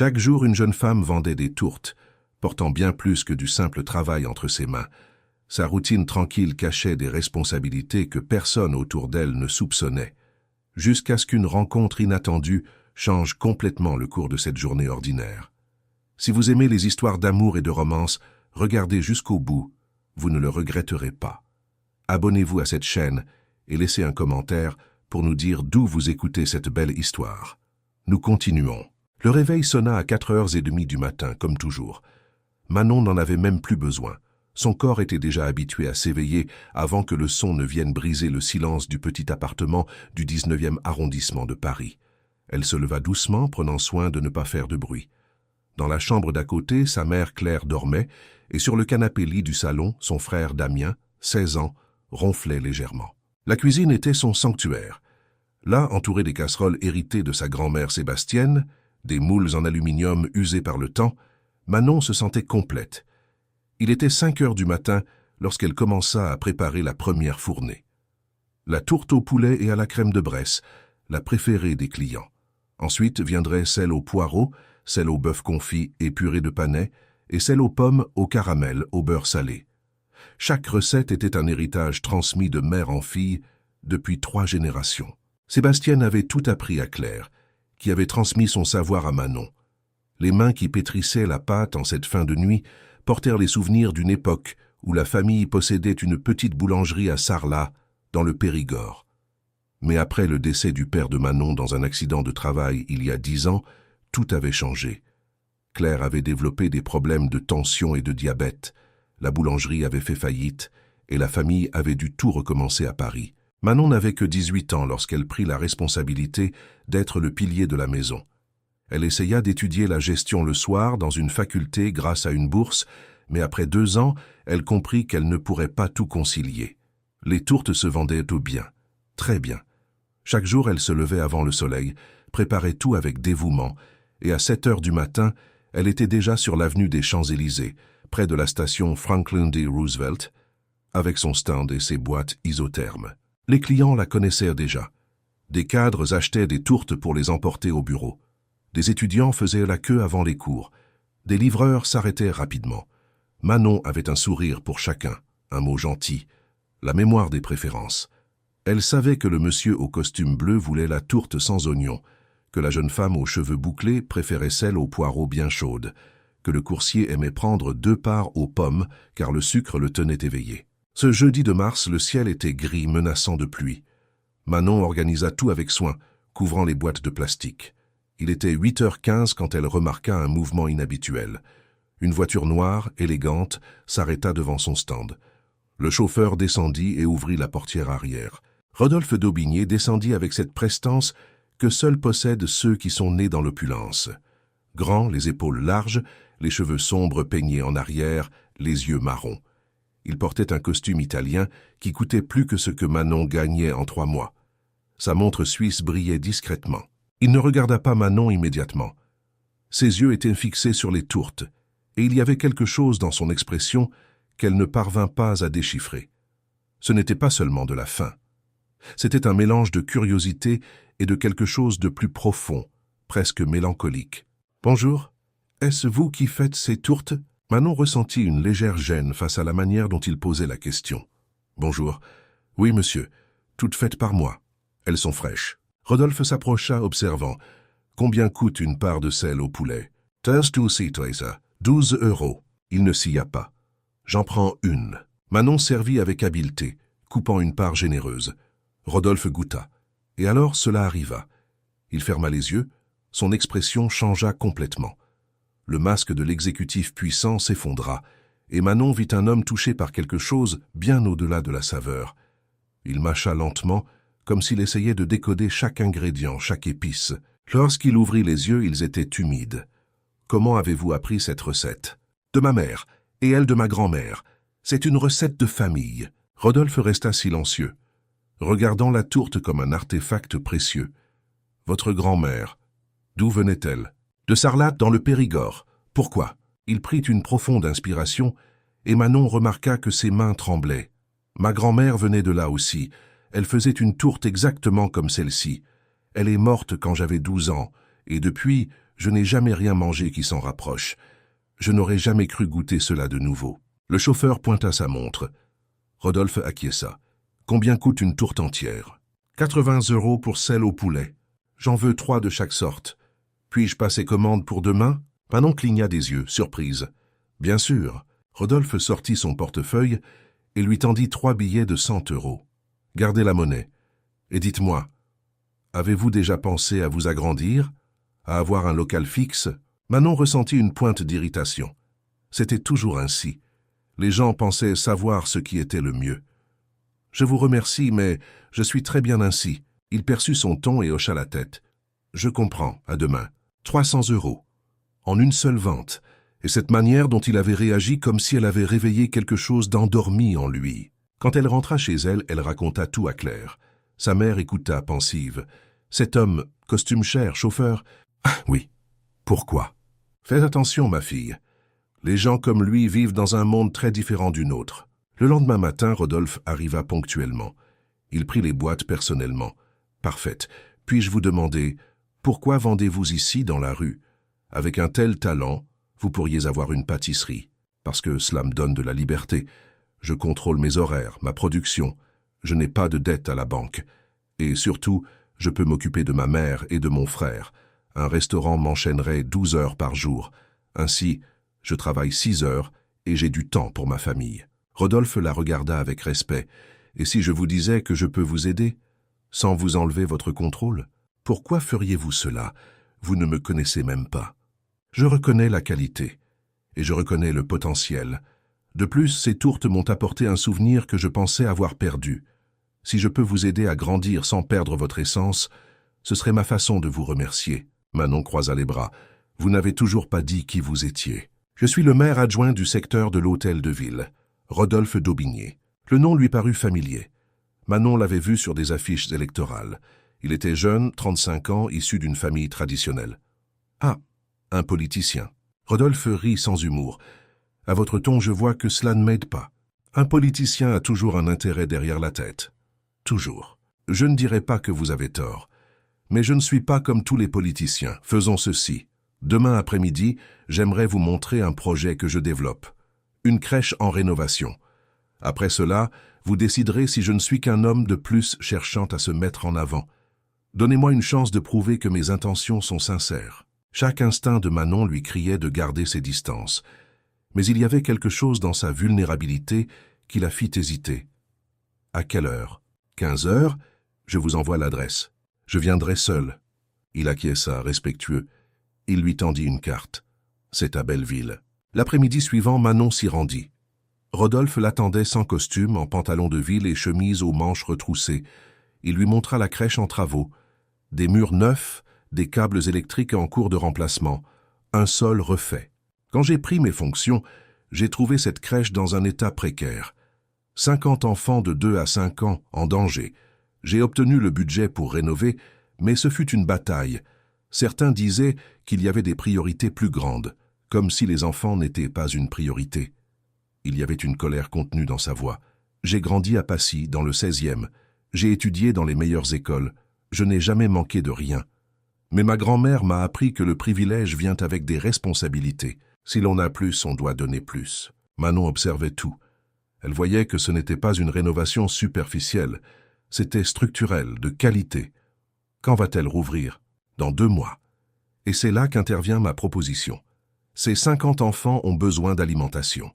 Chaque jour, une jeune femme vendait des tourtes, portant bien plus que du simple travail entre ses mains. Sa routine tranquille cachait des responsabilités que personne autour d'elle ne soupçonnait, jusqu'à ce qu'une rencontre inattendue change complètement le cours de cette journée ordinaire. Si vous aimez les histoires d'amour et de romance, regardez jusqu'au bout, vous ne le regretterez pas. Abonnez-vous à cette chaîne et laissez un commentaire pour nous dire d'où vous écoutez cette belle histoire. Nous continuons. Le réveil sonna à 4h30 du matin, comme toujours. Manon n'en avait même plus besoin. Son corps était déjà habitué à s'éveiller avant que le son ne vienne briser le silence du petit appartement du 19e arrondissement de Paris. Elle se leva doucement, prenant soin de ne pas faire de bruit. Dans la chambre d'à côté, sa mère Claire dormait, et sur le canapé-lit du salon, son frère Damien, 16 ans, ronflait légèrement. La cuisine était son sanctuaire. Là, entouré des casseroles héritées de sa grand-mère Sébastienne, des moules en aluminium usés par le temps, Manon se sentait complète. Il était 5 heures du matin lorsqu'elle commença à préparer la première fournée. La tourte au poulet et à la crème de Bresse, la préférée des clients. Ensuite viendrait celle au poireau, celle au bœuf confit et purée de panais, et celle aux pommes, au caramel, au beurre salé. Chaque recette était un héritage transmis de mère en fille depuis 3 générations. Sébastienne avait tout appris à Claire, qui avait transmis son savoir à Manon. Les mains qui pétrissaient la pâte en cette fin de nuit portèrent les souvenirs d'une époque où la famille possédait une petite boulangerie à Sarlat, dans le Périgord. Mais après le décès du père de Manon dans un accident de travail il y a 10 ans, tout avait changé. Claire avait développé des problèmes de tension et de diabète, la boulangerie avait fait faillite et la famille avait dû tout recommencer à Paris. Manon n'avait que 18 ans lorsqu'elle prit la responsabilité d'être le pilier de la maison. Elle essaya d'étudier la gestion le soir dans une faculté grâce à une bourse, mais après 2 ans, elle comprit qu'elle ne pourrait pas tout concilier. Les tourtes se vendaient au bien, très bien. Chaque jour, elle se levait avant le soleil, préparait tout avec dévouement, et à 7 heures du matin, elle était déjà sur l'avenue des Champs-Élysées, près de la station Franklin D. Roosevelt, avec son stand et ses boîtes isothermes. Les clients la connaissaient déjà. Des cadres achetaient des tourtes pour les emporter au bureau. Des étudiants faisaient la queue avant les cours. Des livreurs s'arrêtaient rapidement. Manon avait un sourire pour chacun, un mot gentil, la mémoire des préférences. Elle savait que le monsieur au costume bleu voulait la tourte sans oignons, que la jeune femme aux cheveux bouclés préférait celle aux poireaux bien chaude, que le coursier aimait prendre 2 parts aux pommes car le sucre le tenait éveillé. Ce jeudi de mars, le ciel était gris, menaçant de pluie. Manon organisa tout avec soin, couvrant les boîtes de plastique. Il était 8h15 quand elle remarqua un mouvement inhabituel. Une voiture noire, élégante, s'arrêta devant son stand. Le chauffeur descendit et ouvrit la portière arrière. Rodolphe d'Aubigné descendit avec cette prestance que seuls possèdent ceux qui sont nés dans l'opulence. Grand, les épaules larges, les cheveux sombres peignés en arrière, les yeux marrons. Il portait un costume italien qui coûtait plus que ce que Manon gagnait en 3 mois. Sa montre suisse brillait discrètement. Il ne regarda pas Manon immédiatement. Ses yeux étaient fixés sur les tourtes, et il y avait quelque chose dans son expression qu'elle ne parvint pas à déchiffrer. Ce n'était pas seulement de la faim. C'était un mélange de curiosité et de quelque chose de plus profond, presque mélancolique. « Bonjour, est-ce vous qui faites ces tourtes ?» Manon ressentit une légère gêne face à la manière dont il posait la question. « Bonjour. Oui, monsieur. Toutes faites par moi. Elles sont fraîches. » Rodolphe s'approcha, observant. « Combien coûte une part de sel au poulet ?»« 12 euros. » Il ne s'y a pas. « J'en prends une. » Manon servit avec habileté, coupant une part généreuse. Rodolphe goûta. Et alors cela arriva. Il ferma les yeux, son expression changea complètement. Le masque de l'exécutif puissant s'effondra, et Manon vit un homme touché par quelque chose bien au-delà de la saveur. Il mâcha lentement, comme s'il essayait de décoder chaque ingrédient, chaque épice. Lorsqu'il ouvrit les yeux, ils étaient humides. « Comment avez-vous appris cette recette ?»« De ma mère, et elle de ma grand-mère. C'est une recette de famille. » Rodolphe resta silencieux, regardant la tourte comme un artefact précieux. « Votre grand-mère, d'où venait-elle ?»« De Sarlat, dans le Périgord. Pourquoi ?» Il prit une profonde inspiration, et Manon remarqua que ses mains tremblaient. « Ma grand-mère venait de là aussi. Elle faisait une tourte exactement comme celle-ci. Elle est morte quand j'avais 12 ans, et depuis, Je n'ai jamais rien mangé qui s'en rapproche. Je n'aurais jamais cru goûter cela de nouveau. Le chauffeur pointa sa montre. Rodolphe acquiesça. Combien coûte une tourte entière? 80 € pour celle au poulet. J'en veux 3 de chaque sorte. Puis-je passer commande pour demain? Manon cligna des yeux, surprise. Bien sûr. Rodolphe sortit son portefeuille et lui tendit 3 billets de 100 €. Gardez la monnaie. Et dites-moi, avez-vous déjà pensé à vous agrandir? À avoir un local fixe? Manon ressentit une pointe d'irritation. C'était toujours ainsi. Les gens pensaient savoir ce qui était le mieux. Je vous remercie, mais je suis très bien ainsi. Il perçut son ton et hocha la tête. Je comprends, à demain. 300 €. En une seule vente. Et cette manière dont il avait réagi comme si elle avait réveillé quelque chose d'endormi en lui. Quand elle rentra chez elle, elle raconta tout à Claire. Sa mère écouta, pensive. Cet homme, costume cher, chauffeur... Ah, oui. Pourquoi? Faites attention, ma fille. Les gens comme lui vivent dans un monde très différent du nôtre. Le lendemain matin, Rodolphe arriva ponctuellement. Il prit les boîtes personnellement. Parfait. Puis-je vous demander, pourquoi vendez-vous ici dans la rue? Avec un tel talent, vous pourriez avoir une pâtisserie. Parce que cela me donne de la liberté. Je contrôle mes horaires, ma production. Je n'ai pas de dette à la banque. Et surtout, je peux m'occuper de ma mère et de mon frère. Un restaurant m'enchaînerait 12 heures par jour. Ainsi, je travaille 6 heures et j'ai du temps pour ma famille. Rodolphe la regarda avec respect. Et si je vous disais que je peux vous aider, sans vous enlever votre contrôle? Pourquoi feriez-vous cela? Vous ne me connaissez même pas. Je reconnais la qualité et je reconnais le potentiel. De plus, ces tourtes m'ont apporté un souvenir que je pensais avoir perdu. Si je peux vous aider à grandir sans perdre votre essence, ce serait ma façon de vous remercier. Manon croisa les bras. Vous n'avez toujours pas dit qui vous étiez. Je suis le maire adjoint du secteur de l'hôtel de ville, Rodolphe d'Aubigné. Le nom lui parut familier. Manon l'avait vu sur des affiches électorales. Il était jeune, 35 ans, issu d'une famille traditionnelle. Ah, un politicien. Rodolphe rit sans humour. À votre ton, je vois que cela ne m'aide pas. Un politicien a toujours un intérêt derrière la tête. Toujours. Je ne dirai pas que vous avez tort. Mais je ne suis pas comme tous les politiciens. Faisons ceci. Demain après-midi, j'aimerais vous montrer un projet que je développe. Une crèche en rénovation. Après cela, vous déciderez si je ne suis qu'un homme de plus cherchant à se mettre en avant. Donnez-moi une chance de prouver que mes intentions sont sincères. Chaque instinct de Manon lui criait de garder ses distances. Mais il y avait quelque chose dans sa vulnérabilité qui la fit hésiter. À quelle heure? 15 heures? Je vous envoie l'adresse. Je viendrai seul. Il acquiesça, respectueux. Il lui tendit une carte. C'est à Belleville. L'après-midi suivant, Manon s'y rendit. Rodolphe l'attendait sans costume, en pantalon de ville et chemise aux manches retroussées. Il lui montra la crèche en travaux. Des murs neufs, des câbles électriques en cours de remplacement, un sol refait. Quand j'ai pris mes fonctions, j'ai trouvé cette crèche dans un état précaire. 50 enfants de 2 à 5 ans en danger. J'ai obtenu le budget pour rénover, mais ce fut une bataille. Certains disaient qu'il y avait des priorités plus grandes, comme si les enfants n'étaient pas une priorité. Il y avait une colère contenue dans sa voix. J'ai grandi à Passy, dans le 16e. J'ai étudié dans les meilleures écoles. Je n'ai jamais manqué de rien. Mais ma grand-mère m'a appris que le privilège vient avec des responsabilités. Si l'on a plus, on doit donner plus. Manon observait tout. Elle voyait que ce n'était pas une rénovation superficielle. C'était structurel, de qualité. Quand va-t-elle rouvrir? Dans 2 mois. Et c'est là qu'intervient ma proposition. Ces 50 enfants ont besoin d'alimentation.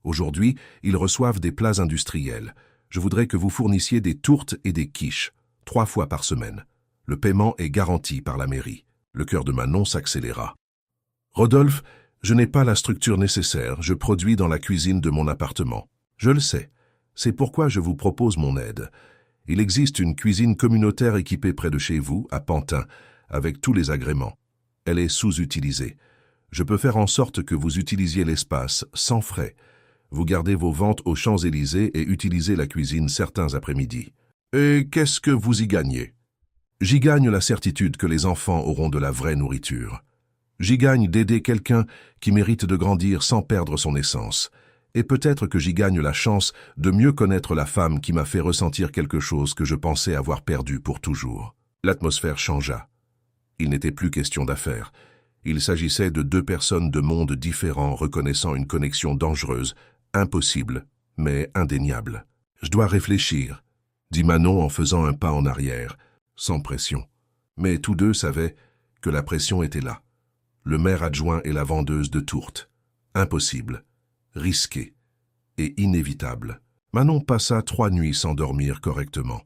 Aujourd'hui, ils reçoivent des plats industriels. Je voudrais que vous fournissiez des tourtes et des quiches, 3 fois par semaine. Le paiement est garanti par la mairie. Le cœur de Manon s'accéléra. Rodolphe, je n'ai pas la structure nécessaire, je produis dans la cuisine de mon appartement. Je le sais. C'est pourquoi je vous propose mon aide. Il existe une cuisine communautaire équipée près de chez vous, à Pantin, avec tous les agréments. Elle est sous-utilisée. Je peux faire en sorte que vous utilisiez l'espace sans frais. Vous gardez vos ventes aux Champs-Élysées et utilisez la cuisine certains après-midi. Et qu'est-ce que vous y gagnez? J'y gagne la certitude que les enfants auront de la vraie nourriture. J'y gagne d'aider quelqu'un qui mérite de grandir sans perdre son essence. Et peut-être que j'y gagne la chance de mieux connaître la femme qui m'a fait ressentir quelque chose que je pensais avoir perdu pour toujours. L'atmosphère changea. Il n'était plus question d'affaires. Il s'agissait de deux personnes de mondes différents reconnaissant une connexion dangereuse, impossible, mais indéniable. « Je dois réfléchir », dit Manon en faisant un pas en arrière, sans pression. Mais tous deux savaient que la pression était là. Le maire adjoint et la vendeuse de tourtes. Impossible, risqué et inévitable. Manon passa 3 nuits sans dormir correctement.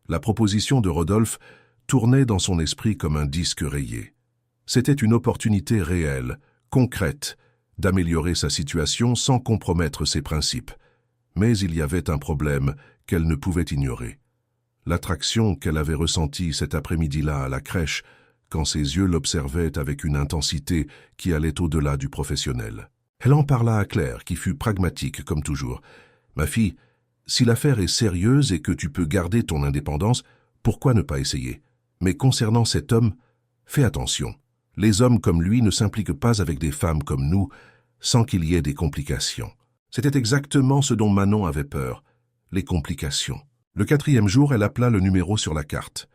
La proposition de Rodolphe tournait dans son esprit comme un disque rayé. C'était une opportunité réelle, concrète, d'améliorer sa situation sans compromettre ses principes. Mais il y avait un problème qu'elle ne pouvait ignorer. L'attraction qu'elle avait ressentie cet après-midi-là à la crèche, quand ses yeux l'observaient avec une intensité qui allait au-delà du professionnel. Elle en parla à Claire, qui fut pragmatique comme toujours. « Ma fille, si l'affaire est sérieuse et que tu peux garder ton indépendance, pourquoi ne pas essayer? Mais concernant cet homme, fais attention. Les hommes comme lui ne s'impliquent pas avec des femmes comme nous sans qu'il y ait des complications. » C'était exactement ce dont Manon avait peur, les complications. Le 4e jour, elle appela le numéro sur la carte.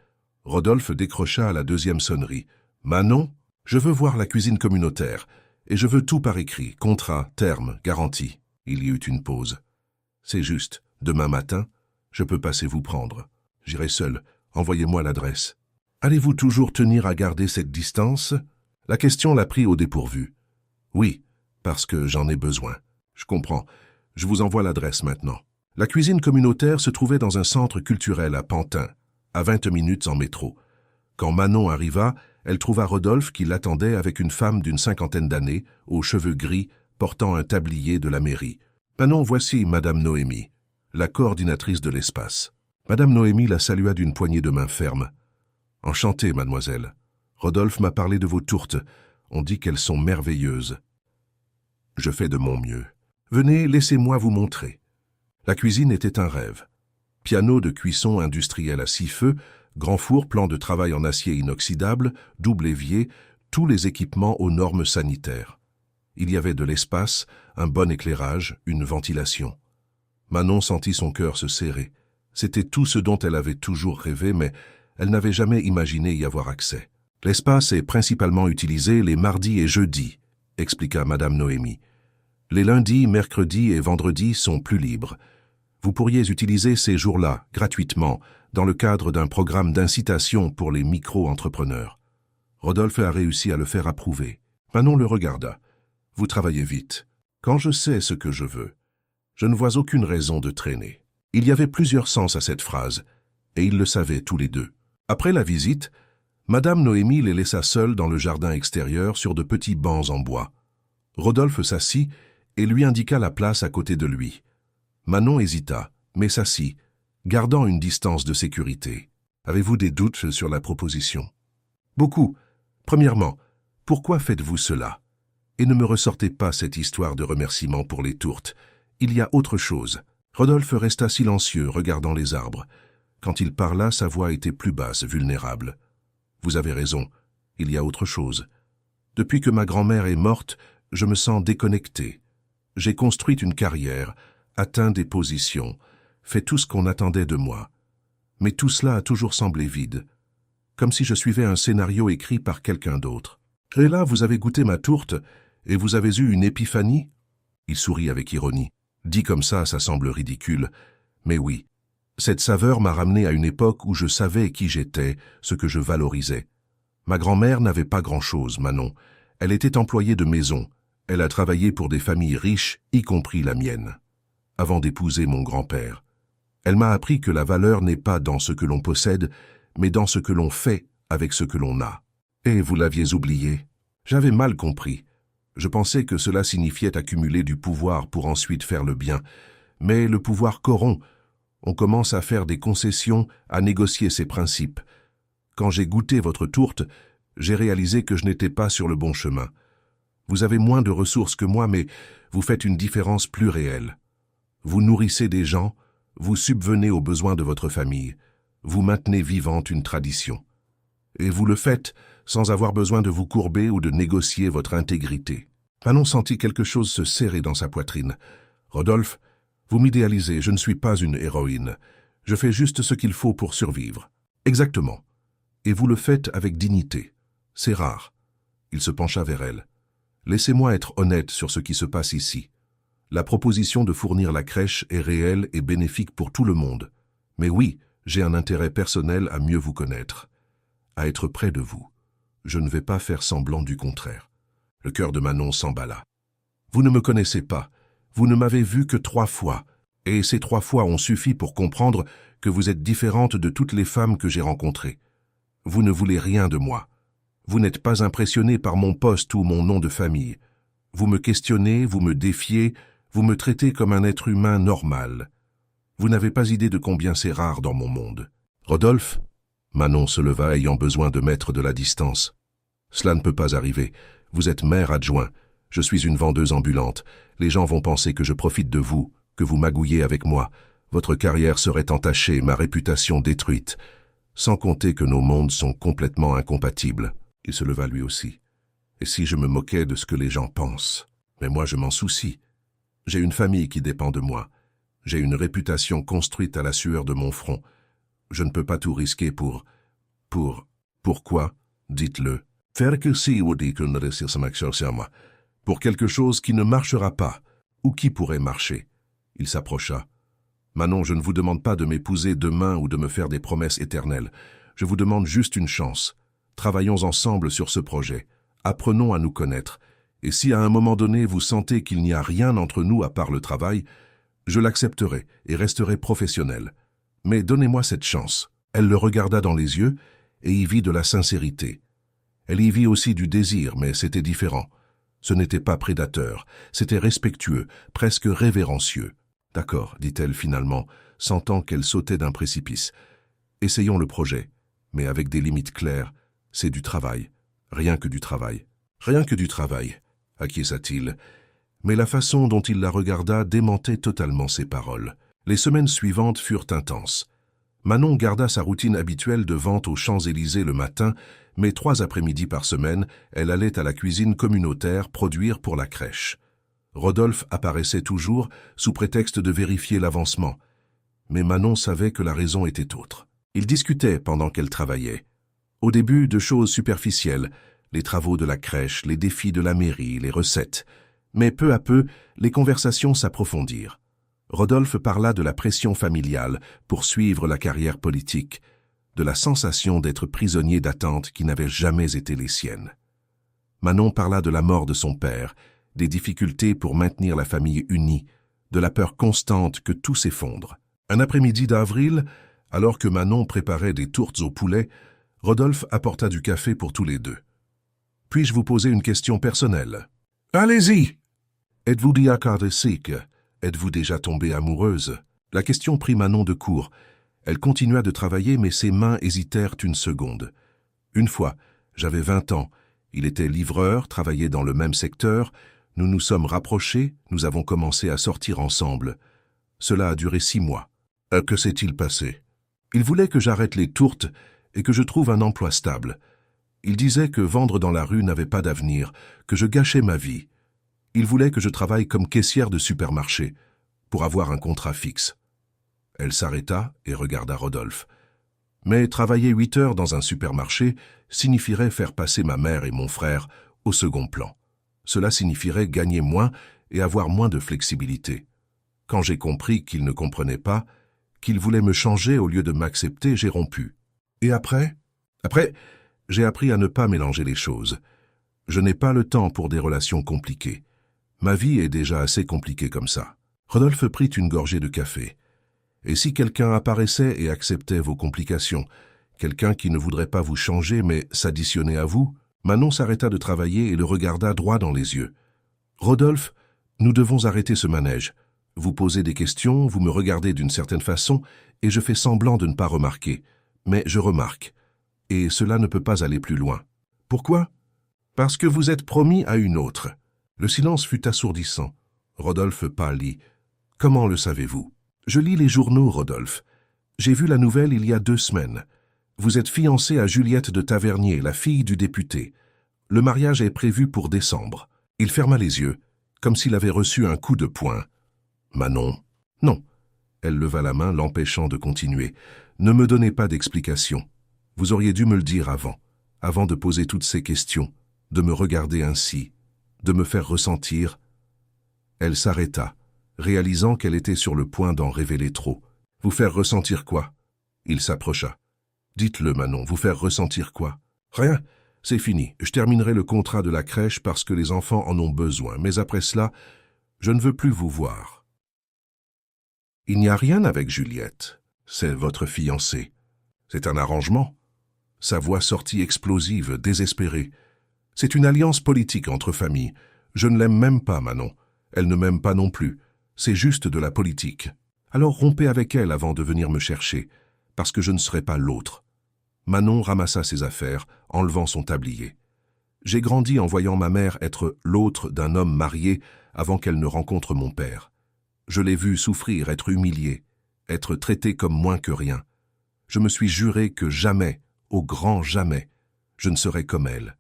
Rodolphe décrocha à la 2e sonnerie. « Manon, je veux voir la cuisine communautaire, et je veux tout par écrit, contrat, terme, garantie. » Il y eut une pause. « C'est juste, demain matin, je peux passer vous prendre. J'irai seul, envoyez-moi l'adresse. » « Allez-vous toujours tenir à garder cette distance ?» La question la prit au dépourvu. « Oui, parce que j'en ai besoin. » « Je comprends. Je vous envoie l'adresse maintenant. » La cuisine communautaire se trouvait dans un centre culturel à Pantin, à 20 minutes en métro. Quand Manon arriva, elle trouva Rodolphe qui l'attendait avec une femme d'une 50aine d'années, aux cheveux gris, portant un tablier de la mairie. « Manon, voici Madame Noémie, la coordinatrice de l'espace. » Madame Noémie la salua d'une poignée de main ferme. « Enchantée, mademoiselle. Rodolphe m'a parlé de vos tourtes. On dit qu'elles sont merveilleuses. » Je fais de mon mieux. Venez, laissez-moi vous montrer. La cuisine était un rêve. Piano de cuisson industriel à 6 feux, grand four, plan de travail en acier inoxydable, double évier, tous les équipements aux normes sanitaires. Il y avait de l'espace, un bon éclairage, une ventilation. Manon sentit son cœur se serrer. C'était tout ce dont elle avait toujours rêvé, mais elle n'avait jamais imaginé y avoir accès. « L'espace est principalement utilisé les mardis et jeudis », expliqua Madame Noémie. Les lundis, mercredis et vendredis sont plus libres. Vous pourriez utiliser ces jours-là, gratuitement, dans le cadre d'un programme d'incitation pour les micro-entrepreneurs. Rodolphe a réussi à le faire approuver. Manon le regarda. Vous travaillez vite. Quand je sais ce que je veux, je ne vois aucune raison de traîner. Il y avait plusieurs sens à cette phrase, et ils le savaient tous les deux. Après la visite, Madame Noémie les laissa seuls dans le jardin extérieur sur de petits bancs en bois. Rodolphe s'assit et lui indiqua la place à côté de lui. Manon hésita, mais s'assit, gardant une distance de sécurité. « Avez-vous des doutes sur la proposition ?»« Beaucoup. Premièrement, pourquoi faites-vous cela? Et ne me ressortez pas cette histoire de remerciement pour les tourtes. Il y a autre chose. » Rodolphe resta silencieux, regardant les arbres. Quand il parla, sa voix était plus basse, vulnérable. « Vous avez raison, il y a autre chose. Depuis que ma grand-mère est morte, je me sens déconnecté. J'ai construit une carrière, atteint des positions, fait tout ce qu'on attendait de moi. Mais tout cela a toujours semblé vide, comme si je suivais un scénario écrit par quelqu'un d'autre. Et là, vous avez goûté ma tourte, et vous avez eu une épiphanie ?» Il sourit avec ironie. Dit comme ça semble ridicule. Mais oui, cette saveur m'a ramené à une époque où je savais qui j'étais, ce que je valorisais. Ma grand-mère n'avait pas grand-chose, Manon. Elle était employée de maison. Elle a travaillé pour des familles riches, y compris la mienne, avant d'épouser mon grand-père. Elle m'a appris que la valeur n'est pas dans ce que l'on possède, mais dans ce que l'on fait avec ce que l'on a. Et vous l'aviez oublié. J'avais mal compris. Je pensais que cela signifiait accumuler du pouvoir pour ensuite faire le bien. Mais le pouvoir corrompt. On commence à faire des concessions, à négocier ses principes. Quand j'ai goûté votre tourte, j'ai réalisé que je n'étais pas sur le bon chemin. Vous avez moins de ressources que moi, mais vous faites une différence plus réelle. Vous nourrissez des gens, vous subvenez aux besoins de votre famille, vous maintenez vivante une tradition. Et vous le faites sans avoir besoin de vous courber ou de négocier votre intégrité. Manon sentit quelque chose se serrer dans sa poitrine. « Rodolphe, vous m'idéalisez, je ne suis pas une héroïne. Je fais juste ce qu'il faut pour survivre. » « Exactement. Et vous le faites avec dignité. C'est rare. Il se pencha vers elle. « Laissez-moi être honnête sur ce qui se passe ici. La proposition de fournir la crèche est réelle et bénéfique pour tout le monde. Mais oui, j'ai un intérêt personnel à mieux vous connaître, à être près de vous. Je ne vais pas faire semblant du contraire. » Le cœur de Manon s'emballa. « Vous ne me connaissez pas. Vous ne m'avez vu que 3 fois. Et ces 3 fois ont suffi pour comprendre que vous êtes différente de toutes les femmes que j'ai rencontrées. Vous ne voulez rien de moi. Vous n'êtes pas impressionné par mon poste ou mon nom de famille. Vous me questionnez, vous me défiez, vous me traitez comme un être humain normal. Vous n'avez pas idée de combien c'est rare dans mon monde. » « Rodolphe ?» Manon se leva, ayant besoin de mettre de la distance. « Cela ne peut pas arriver. Vous êtes maire adjoint. Je suis une vendeuse ambulante. Les gens vont penser que je profite de vous, que vous magouillez avec moi. Votre carrière serait entachée, ma réputation détruite. Sans compter que nos mondes sont complètement incompatibles. » Il se leva lui aussi. « Et si je me moquais de ce que les gens pensent? Mais moi je m'en soucie. J'ai une famille qui dépend de moi. J'ai une réputation construite à la sueur de mon front. Je ne peux pas tout risquer pour... Pourquoi? Dites-le. Pour quelque chose qui ne marchera pas, ou qui pourrait marcher. » Il s'approcha. « Manon, je ne vous demande pas de m'épouser demain ou de me faire des promesses éternelles. Je vous demande juste une chance. Travaillons ensemble sur ce projet. Apprenons à nous connaître. Et si à un moment donné vous sentez qu'il n'y a rien entre nous à part le travail, je l'accepterai et resterai professionnel. Mais donnez-moi cette chance. » Elle le regarda dans les yeux et y vit de la sincérité. Elle y vit aussi du désir, mais c'était différent. Ce n'était pas prédateur, c'était respectueux, presque révérencieux. « D'accord, dit-elle finalement, sentant qu'elle sautait d'un précipice. Essayons le projet, mais avec des limites claires. C'est du travail, rien que du travail. Rien que du travail, acquiesça-t-il. Mais la façon dont il la regarda démentait totalement ses paroles. Les semaines suivantes furent intenses. Manon garda sa routine habituelle de vente aux Champs-Élysées le matin, mais 3 après-midi par semaine, elle allait à la cuisine communautaire produire pour la crèche. Rodolphe apparaissait toujours sous prétexte de vérifier l'avancement. Mais Manon savait que la raison était autre. Ils discutaient pendant qu'elle travaillait. Au début, de choses superficielles, les travaux de la crèche, les défis de la mairie, les recettes. Mais peu à peu, les conversations s'approfondirent. Rodolphe parla de la pression familiale pour suivre la carrière politique, de la sensation d'être prisonnier d'attentes qui n'avaient jamais été les siennes. Manon parla de la mort de son père, des difficultés pour maintenir la famille unie, de la peur constante que tout s'effondre. Un après-midi d'avril, alors que Manon préparait des tourtes au poulet, Rodolphe apporta du café pour tous les deux. « Puis-je vous poser une question personnelle? »« Allez-y !»« Êtes-vous diacardésique? Êtes-vous déjà tombée amoureuse ?» La question prit Manon de court. Elle continua de travailler, mais ses mains hésitèrent une seconde. « Une fois, j'avais 20 ans. Il était livreur, travaillait dans le même secteur. Nous nous sommes rapprochés, nous avons commencé à sortir ensemble. Cela a duré 6 mois. Que s'est-il passé? Il voulait que j'arrête les tourtes et que je trouve un emploi stable. Il disait que vendre dans la rue n'avait pas d'avenir, que je gâchais ma vie. Il voulait que je travaille comme caissière de supermarché, pour avoir un contrat fixe. » Elle s'arrêta et regarda Rodolphe. « Mais travailler 8 heures dans un supermarché signifierait faire passer ma mère et mon frère au second plan. Cela signifierait gagner moins et avoir moins de flexibilité. Quand j'ai compris qu'il ne comprenait pas, qu'il voulait me changer au lieu de m'accepter, j'ai rompu. Et après? Après, j'ai appris à ne pas mélanger les choses. Je n'ai pas le temps pour des relations compliquées. Ma vie est déjà assez compliquée comme ça. » Rodolphe prit une gorgée de café. « Et si quelqu'un apparaissait et acceptait vos complications, quelqu'un qui ne voudrait pas vous changer mais s'additionner à vous ?» Manon s'arrêta de travailler et le regarda droit dans les yeux. « Rodolphe, nous devons arrêter ce manège. Vous posez des questions, vous me regardez d'une certaine façon, et je fais semblant de ne pas remarquer. Mais je remarque. Et cela ne peut pas aller plus loin. Pourquoi? Parce que vous êtes promis à une autre. » Le silence fut assourdissant. Rodolphe pâlit. « Comment le savez-vous? »« Je lis les journaux, Rodolphe. J'ai vu la nouvelle il y a 2 semaines. Vous êtes fiancé à Juliette de Tavernier, la fille du député. Le mariage est prévu pour décembre. » Il ferma les yeux, comme s'il avait reçu un coup de poing. « Manon. »« Non. » Elle leva la main, l'empêchant de continuer. « Ne me donnez pas d'explication. Vous auriez dû me le dire avant de poser toutes ces questions. de me regarder ainsi, de me faire ressentir. Elle s'arrêta, réalisant qu'elle était sur le point d'en révéler trop. « Vous faire ressentir quoi ?» Il s'approcha. « Dites-le, Manon, vous faire ressentir quoi ?»« Rien, c'est fini. Je terminerai le contrat de la crèche parce que les enfants en ont besoin, mais après cela, je ne veux plus vous voir. » « Il n'y a rien avec Juliette. C'est votre fiancée. C'est un arrangement. » Sa voix sortit explosive, désespérée. « C'est une alliance politique entre familles. Je ne l'aime même pas, Manon. Elle ne m'aime pas non plus. C'est juste de la politique. Alors rompez avec elle avant de venir me chercher, parce que je ne serai pas l'autre. » Manon ramassa ses affaires, enlevant son tablier. J'ai grandi en voyant ma mère être l'autre d'un homme marié avant qu'elle ne rencontre mon père. Je l'ai vue souffrir, être humiliée, être traitée comme moins que rien. Je me suis juré que jamais, au grand jamais, je ne serai comme elle.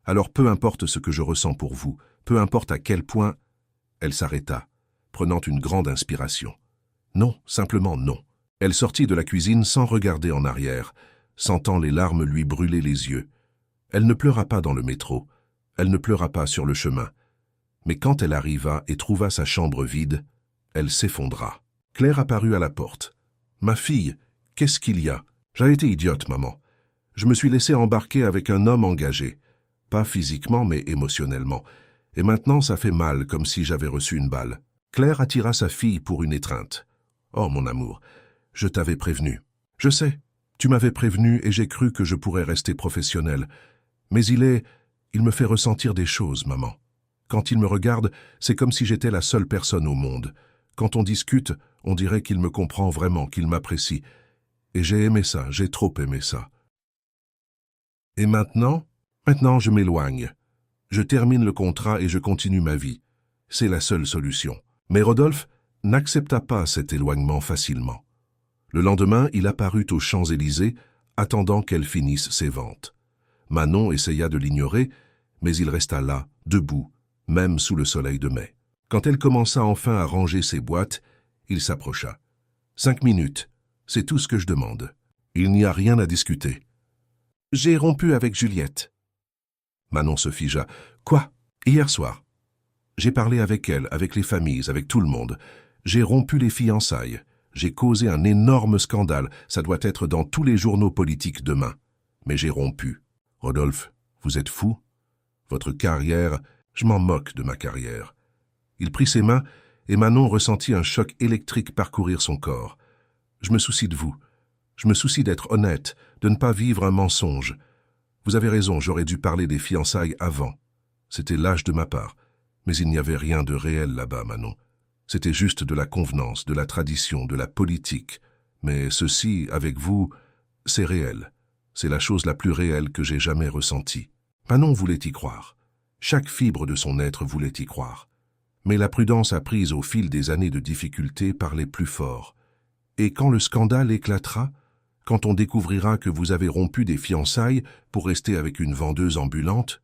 Alors peu importe ce que je ressens pour vous, peu importe à quel point... Elle s'arrêta, prenant une grande inspiration. Non, simplement non. Elle sortit de la cuisine sans regarder en arrière, sentant les larmes lui brûler les yeux. Elle ne pleura pas dans le métro, elle ne pleura pas sur le chemin. Mais quand elle arriva et trouva sa chambre vide, elle s'effondra. Claire apparut à la porte. « Ma fille, qu'est-ce qu'il y a ? J'ai été idiote, maman. Je me suis laissé embarquer avec un homme engagé. Pas physiquement, mais émotionnellement. Et maintenant, ça fait mal, comme si j'avais reçu une balle. » Claire attira sa fille pour une étreinte. « Oh, mon amour, je t'avais prévenu. Je sais, tu m'avais prévenu et j'ai cru que je pourrais rester professionnelle. Mais il me fait ressentir des choses, maman. Quand il me regarde, c'est comme si j'étais la seule personne au monde. Quand on discute, on dirait qu'il me comprend vraiment, qu'il m'apprécie. Et j'ai aimé ça, j'ai trop aimé ça. Et maintenant, je m'éloigne. Je termine le contrat et je continue ma vie. C'est la seule solution. » Mais Rodolphe n'accepta pas cet éloignement facilement. Le lendemain, il apparut aux Champs-Élysées, attendant qu'elle finisse ses ventes. Manon essaya de l'ignorer, mais il resta là, debout, même sous le soleil de mai. Quand elle commença enfin à ranger ses boîtes, il s'approcha. « 5 minutes, c'est tout ce que je demande. Il n'y a rien à discuter. »« J'ai rompu avec Juliette. » Manon se figea. « Quoi ? Hier soir ? » J'ai parlé avec elle, avec les familles, avec tout le monde. J'ai rompu les fiançailles. J'ai causé un énorme scandale. Ça doit être dans tous les journaux politiques demain. Mais j'ai rompu. Rodolphe, vous êtes fou ? Votre carrière, je m'en moque de ma carrière. Il prit ses mains et Manon ressentit un choc électrique parcourir son corps. Je me soucie de vous. Je me soucie d'être honnête, de ne pas vivre un mensonge. Vous avez raison, j'aurais dû parler des fiançailles avant. C'était lâche de ma part. Mais il n'y avait rien de réel là-bas, Manon. C'était juste de la convenance, de la tradition, de la politique. Mais ceci, avec vous, c'est réel. C'est la chose la plus réelle que j'ai jamais ressentie. Manon voulait y croire. Chaque fibre de son être voulait y croire. Mais la prudence apprise au fil des années de difficultés parlait plus fort. Et quand le scandale éclatera, quand on découvrira que vous avez rompu des fiançailles pour rester avec une vendeuse ambulante,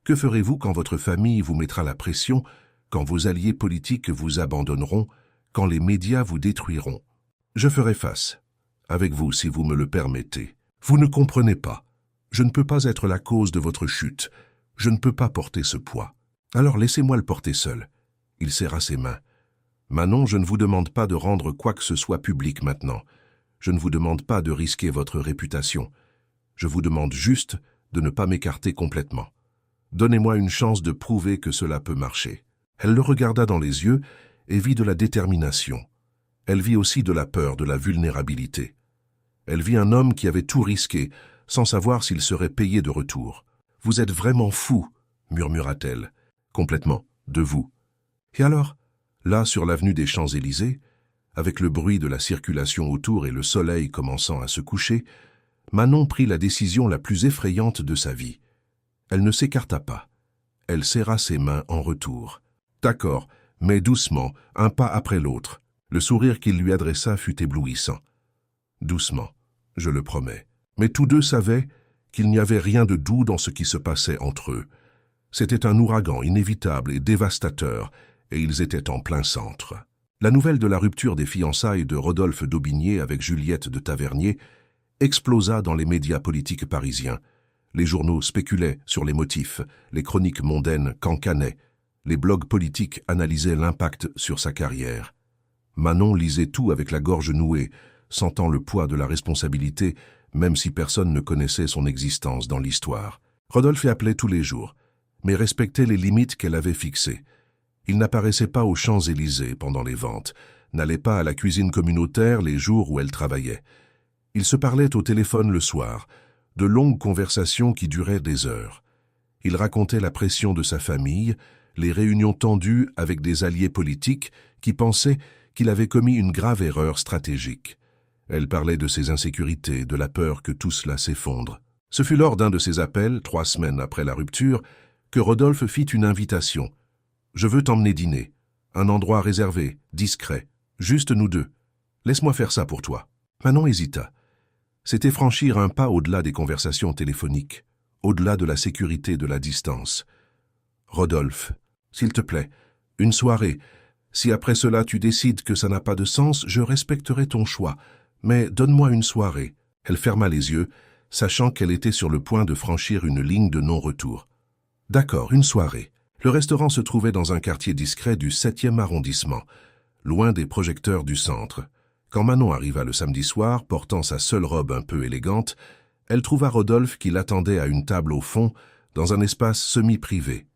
que ferez-vous quand votre famille vous mettra la pression, quand vos alliés politiques vous abandonneront, quand les médias vous détruiront? Je ferai face, avec vous si vous me le permettez. Vous ne comprenez pas. Je ne peux pas être la cause de votre chute. Je ne peux pas porter ce poids. Alors laissez-moi le porter seul. Il serra ses mains. Manon, je ne vous demande pas de rendre quoi que ce soit public maintenant. Je ne vous demande pas de risquer votre réputation. Je vous demande juste de ne pas m'écarter complètement. Donnez-moi une chance de prouver que cela peut marcher. Elle le regarda dans les yeux et vit de la détermination. Elle vit aussi de la peur, de la vulnérabilité. Elle vit un homme qui avait tout risqué, sans savoir s'il serait payé de retour. « Vous êtes vraiment fou », murmura-t-elle. « Complètement, de vous. » Et alors, là sur l'avenue des Champs-Élysées, avec le bruit de la circulation autour et le soleil commençant à se coucher, Manon prit la décision la plus effrayante de sa vie. Elle ne s'écarta pas. Elle serra ses mains en retour. D'accord, mais doucement, un pas après l'autre. Le sourire qu'il lui adressa fut éblouissant. Doucement, je le promets. Mais tous deux savaient qu'il n'y avait rien de doux dans ce qui se passait entre eux. C'était un ouragan inévitable et dévastateur, et ils étaient en plein centre. La nouvelle de la rupture des fiançailles de Rodolphe d'Aubigné avec Juliette de Tavernier explosa dans les médias politiques parisiens. Les journaux spéculaient sur les motifs, les chroniques mondaines cancanaient, les blogs politiques analysaient l'impact sur sa carrière. Manon lisait tout avec la gorge nouée, sentant le poids de la responsabilité, même si personne ne connaissait son existence dans l'histoire. Rodolphe y appelait tous les jours, mais respectait les limites qu'elle avait fixées. Il n'apparaissait pas aux Champs-Élysées pendant les ventes, n'allait pas à la cuisine communautaire les jours où elle travaillait. Ils se parlaient au téléphone le soir, de longues conversations qui duraient des heures. Il racontait la pression de sa famille, les réunions tendues avec des alliés politiques qui pensaient qu'il avait commis une grave erreur stratégique. Elle parlait de ses insécurités, de la peur que tout cela s'effondre. Ce fut lors d'un de ces appels, 3 semaines après la rupture, que Rodolphe fit une invitation. « Je veux t'emmener dîner. Un endroit réservé, discret, juste nous deux. Laisse-moi faire ça pour toi. » Manon hésita. C'était franchir un pas au-delà des conversations téléphoniques, au-delà de la sécurité de la distance. « Rodolphe, s'il te plaît, une soirée. Si après cela tu décides que ça n'a pas de sens, je respecterai ton choix. Mais donne-moi une soirée. » Elle ferma les yeux, sachant qu'elle était sur le point de franchir une ligne de non-retour. « D'accord, une soirée. » Le restaurant se trouvait dans un quartier discret du 7e arrondissement, loin des projecteurs du centre. Quand Manon arriva le samedi soir, portant sa seule robe un peu élégante, elle trouva Rodolphe qui l'attendait à une table au fond, dans un espace semi-privé.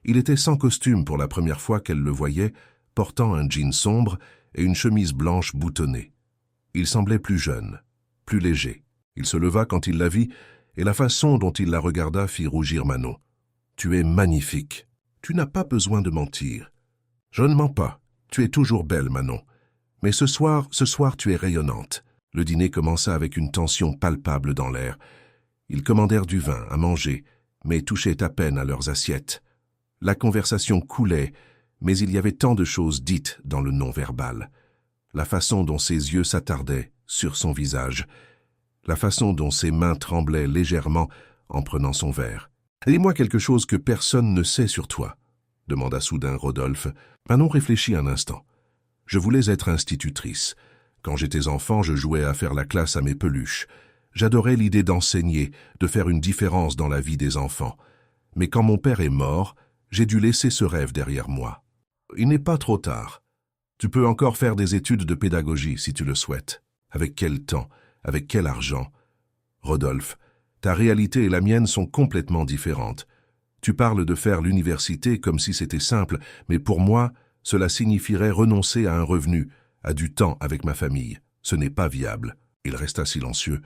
Il était sans costume pour la première fois qu'elle le voyait, portant un jean sombre et une chemise blanche boutonnée. Il semblait plus jeune, plus léger. Il se leva quand il la vit, et la façon dont il la regarda fit rougir Manon. « Tu es magnifique. Tu n'as pas besoin de mentir. »« Je ne mens pas. Tu es toujours belle, Manon. Mais ce soir, tu es rayonnante. » Le dîner commença avec une tension palpable dans l'air. Ils commandèrent du vin à manger, mais touchaient à peine à leurs assiettes. La conversation coulait, mais il y avait tant de choses dites dans le non-verbal. La façon dont ses yeux s'attardaient sur son visage, la façon dont ses mains tremblaient légèrement en prenant son verre. « Dis-moi quelque chose que personne ne sait sur toi », demanda soudain Rodolphe. Manon réfléchit un instant. « Je voulais être institutrice. Quand j'étais enfant, je jouais à faire la classe à mes peluches. J'adorais l'idée d'enseigner, de faire une différence dans la vie des enfants. Mais quand mon père est mort, j'ai dû laisser ce rêve derrière moi. Il n'est pas trop tard. Tu peux encore faire des études de pédagogie si tu le souhaites. Avec quel temps? Avec quel argent? Rodolphe, ta réalité et la mienne sont complètement différentes. Tu parles de faire l'université comme si c'était simple, mais pour moi, cela signifierait renoncer à un revenu, à du temps avec ma famille. Ce n'est pas viable. » Il resta silencieux,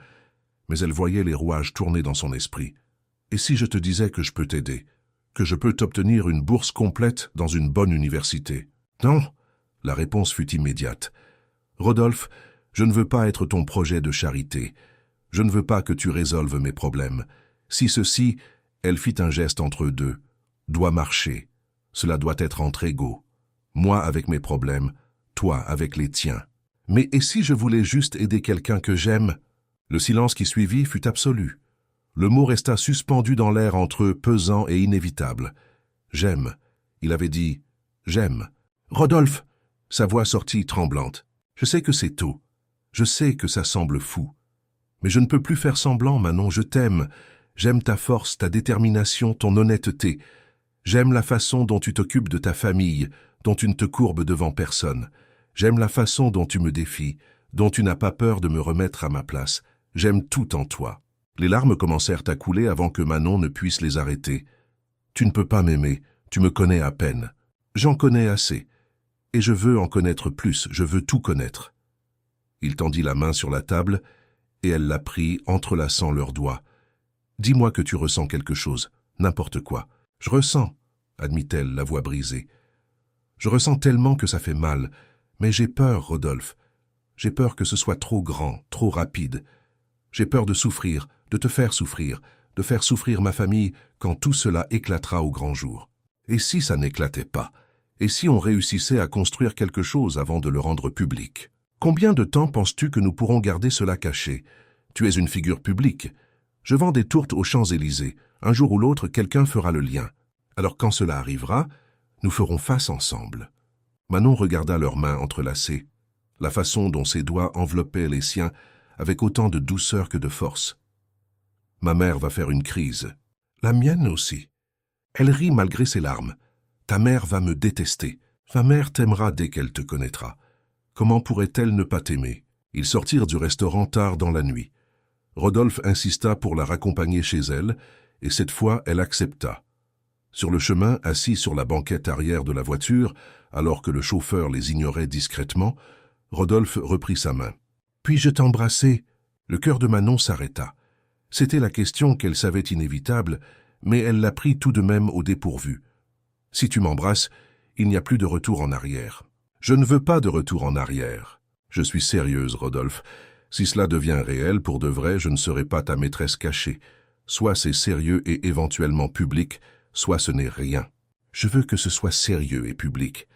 mais elle voyait les rouages tourner dans son esprit. « Et si je te disais que je peux t'aider, que je peux t'obtenir une bourse complète dans une bonne université? » « Non !» La réponse fut immédiate. « Rodolphe, je ne veux pas être ton projet de charité. Je ne veux pas que tu résolves mes problèmes. Si ceci, elle fit un geste entre eux deux, doit marcher. Cela doit être entre égaux. Moi avec mes problèmes, toi avec les tiens. Mais et si je voulais juste aider quelqu'un que j'aime ?» Le silence qui suivit fut absolu. Le mot resta suspendu dans l'air entre eux, pesant et inévitable. « J'aime. » Il avait dit « J'aime. »« Rodolphe !» Sa voix sortit tremblante. « Je sais que c'est tôt. Je sais que ça semble fou. Mais je ne peux plus faire semblant, Manon, je t'aime. J'aime ta force, ta détermination, ton honnêteté. J'aime la façon dont tu t'occupes de ta famille, dont tu ne te courbes devant personne. J'aime la façon dont tu me défies, dont tu n'as pas peur de me remettre à ma place. J'aime tout en toi. » Les larmes commencèrent à couler avant que Manon ne puisse les arrêter. « Tu ne peux pas m'aimer, tu me connais à peine. J'en connais assez. Et je veux en connaître plus, je veux tout connaître. » Il tendit la main sur la table, et elle la prit, entrelaçant leurs doigts. « Dis-moi que tu ressens quelque chose, n'importe quoi. »« Je ressens, » admit-elle, la voix brisée. « Je ressens tellement que ça fait mal, mais j'ai peur, Rodolphe. J'ai peur que ce soit trop grand, trop rapide. J'ai peur de souffrir, de te faire souffrir, de faire souffrir ma famille quand tout cela éclatera au grand jour. Et si ça n'éclatait pas? Et si on réussissait à construire quelque chose avant de le rendre public? Combien de temps penses-tu que nous pourrons garder cela caché? Tu es une figure publique. Je vends des tourtes aux Champs-Élysées. Un jour ou l'autre, quelqu'un fera le lien. Alors quand cela arrivera, nous ferons face ensemble. » Manon regarda leurs mains entrelacées, la façon dont ses doigts enveloppaient les siens avec autant de douceur que de force. Ma mère va faire une crise. La mienne aussi. Elle rit malgré ses larmes. Ta mère va me détester. Ta mère t'aimera dès qu'elle te connaîtra. Comment pourrait-elle ne pas t'aimer? Ils sortirent du restaurant tard dans la nuit. Rodolphe insista pour la raccompagner chez elle, et cette fois elle accepta. Sur le chemin, assis sur la banquette arrière de la voiture, alors que le chauffeur les ignorait discrètement, Rodolphe reprit sa main. « Puis-je t'embrasser ?» Le cœur de Manon s'arrêta. C'était la question qu'elle savait inévitable, mais elle la prit tout de même au dépourvu. « Si tu m'embrasses, il n'y a plus de retour en arrière. »« Je ne veux pas de retour en arrière. Je suis sérieuse, Rodolphe. Si cela devient réel, pour de vrai, je ne serai pas ta maîtresse cachée. Soit c'est sérieux et éventuellement public, soit ce n'est rien. Je veux que ce soit sérieux et public.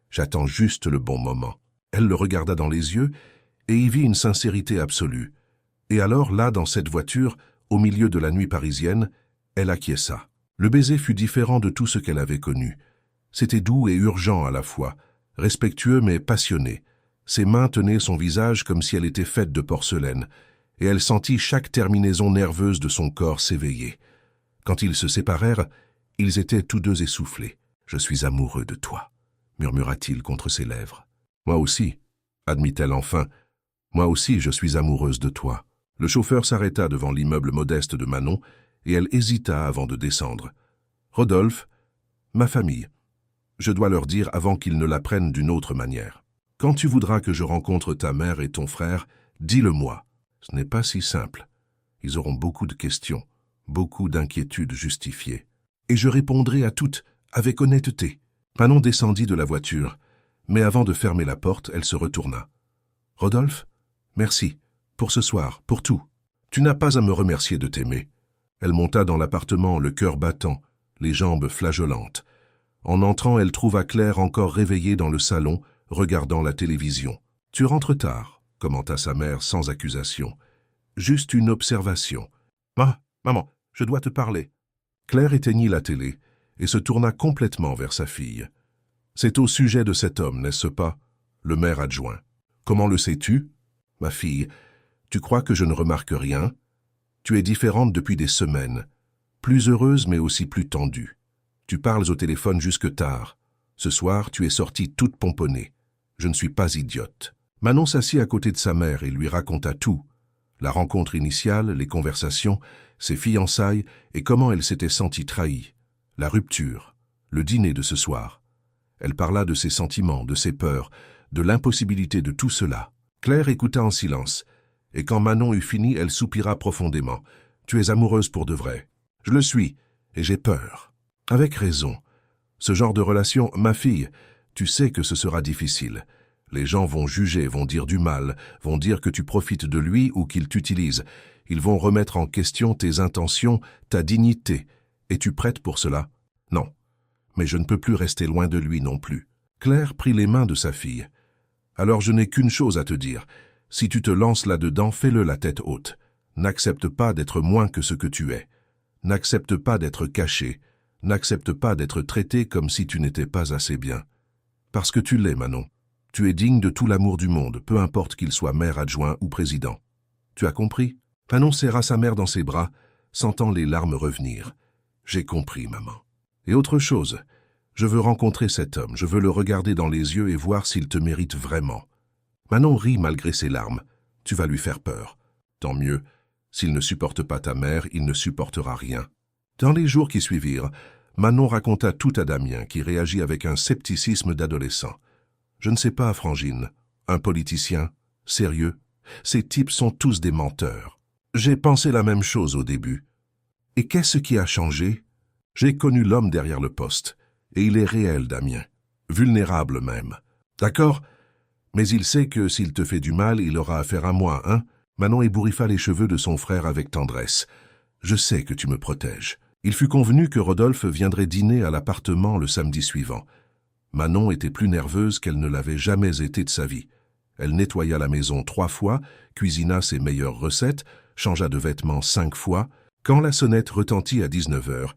J'attends juste le bon moment. » Elle le regarda dans les yeux et y vit une sincérité absolue. Et alors, là, dans cette voiture, au milieu de la nuit parisienne, elle acquiesça. Le baiser fut différent de tout ce qu'elle avait connu. C'était doux et urgent à la fois, respectueux mais passionné. Ses mains tenaient son visage comme si elle était faite de porcelaine, et elle sentit chaque terminaison nerveuse de son corps s'éveiller. Quand ils se séparèrent, ils étaient tous deux essoufflés. « Je suis amoureux de toi », murmura-t-il contre ses lèvres. « Moi aussi », admit-elle enfin. « Moi aussi, je suis amoureuse de toi. » Le chauffeur s'arrêta devant l'immeuble modeste de Manon, et elle hésita avant de descendre. « Rodolphe, ma famille. Je dois leur dire avant qu'ils ne l'apprennent d'une autre manière. Quand tu voudras que je rencontre ta mère et ton frère, dis-le-moi. Ce n'est pas si simple. Ils auront beaucoup de questions, beaucoup d'inquiétudes justifiées. Et je répondrai à toutes, avec honnêteté. » Manon descendit de la voiture, mais avant de fermer la porte, elle se retourna. « Rodolphe, merci, pour ce soir, pour tout. Tu n'as pas à me remercier de t'aimer. » Elle monta dans l'appartement, le cœur battant, les jambes flageolantes. En entrant, elle trouva Claire encore réveillée dans le salon, regardant la télévision. « Tu rentres tard », commenta sa mère sans accusation. « Juste une observation. »« Maman, je dois te parler. » Claire éteignit la télé et se tourna complètement vers sa fille. « C'est au sujet de cet homme, n'est-ce pas? Le maire adjoint. Comment le sais-tu? Ma fille, tu crois que je ne remarque rien? Tu es différente depuis des semaines, plus heureuse mais aussi plus tendue. Tu parles au téléphone jusque tard. Ce soir, tu es sortie toute pomponnée. Je ne suis pas idiote. » Manon s'assit à côté de sa mère et lui raconta tout. La rencontre initiale, les conversations, ses fiançailles et comment elle s'était sentie trahie. La rupture, le dîner de ce soir. Elle parla de ses sentiments, de ses peurs, de l'impossibilité de tout cela. Claire écouta en silence, et quand Manon eut fini, elle soupira profondément. « Tu es amoureuse pour de vrai. »« Je le suis, et j'ai peur. » « Avec raison. Ce genre de relation, ma fille, tu sais que ce sera difficile. Les gens vont juger, vont dire du mal, vont dire que tu profites de lui ou qu'il t'utilise. Ils vont remettre en question tes intentions, ta dignité. Es-tu prête pour cela? Non. Mais je ne peux plus rester loin de lui non plus. » Claire prit les mains de sa fille. « Alors je n'ai qu'une chose à te dire. Si tu te lances là-dedans, fais-le la tête haute. N'accepte pas d'être moins que ce que tu es. N'accepte pas d'être caché. N'accepte pas d'être traité comme si tu n'étais pas assez bien. Parce que tu l'es, Manon. Tu es digne de tout l'amour du monde, peu importe qu'il soit maire adjoint ou président. Tu as compris? » Manon serra sa mère dans ses bras, sentant les larmes revenir. « J'ai compris, maman. Et autre chose, je veux rencontrer cet homme, je veux le regarder dans les yeux et voir s'il te mérite vraiment. » Manon rit malgré ses larmes. « Tu vas lui faire peur. Tant mieux. S'il ne supporte pas ta mère, il ne supportera rien. » Dans les jours qui suivirent, Manon raconta tout à Damien, qui réagit avec un scepticisme d'adolescent. « Je ne sais pas, Frangine. Un politicien? Sérieux? Ces types sont tous des menteurs. J'ai pensé la même chose au début. Et qu'est-ce qui a changé? J'ai connu l'homme derrière le poste, et il est réel, Damien. Vulnérable même. D'accord? Mais il sait que s'il te fait du mal, il aura affaire à moi, hein? » Manon ébouriffa les cheveux de son frère avec tendresse. « Je sais que tu me protèges. » Il fut convenu que Rodolphe viendrait dîner à l'appartement le samedi suivant. Manon était plus nerveuse qu'elle ne l'avait jamais été de sa vie. Elle nettoya la maison 3 fois, cuisina ses meilleures recettes, changea de vêtements 5 fois. Quand la sonnette retentit à 19 heures,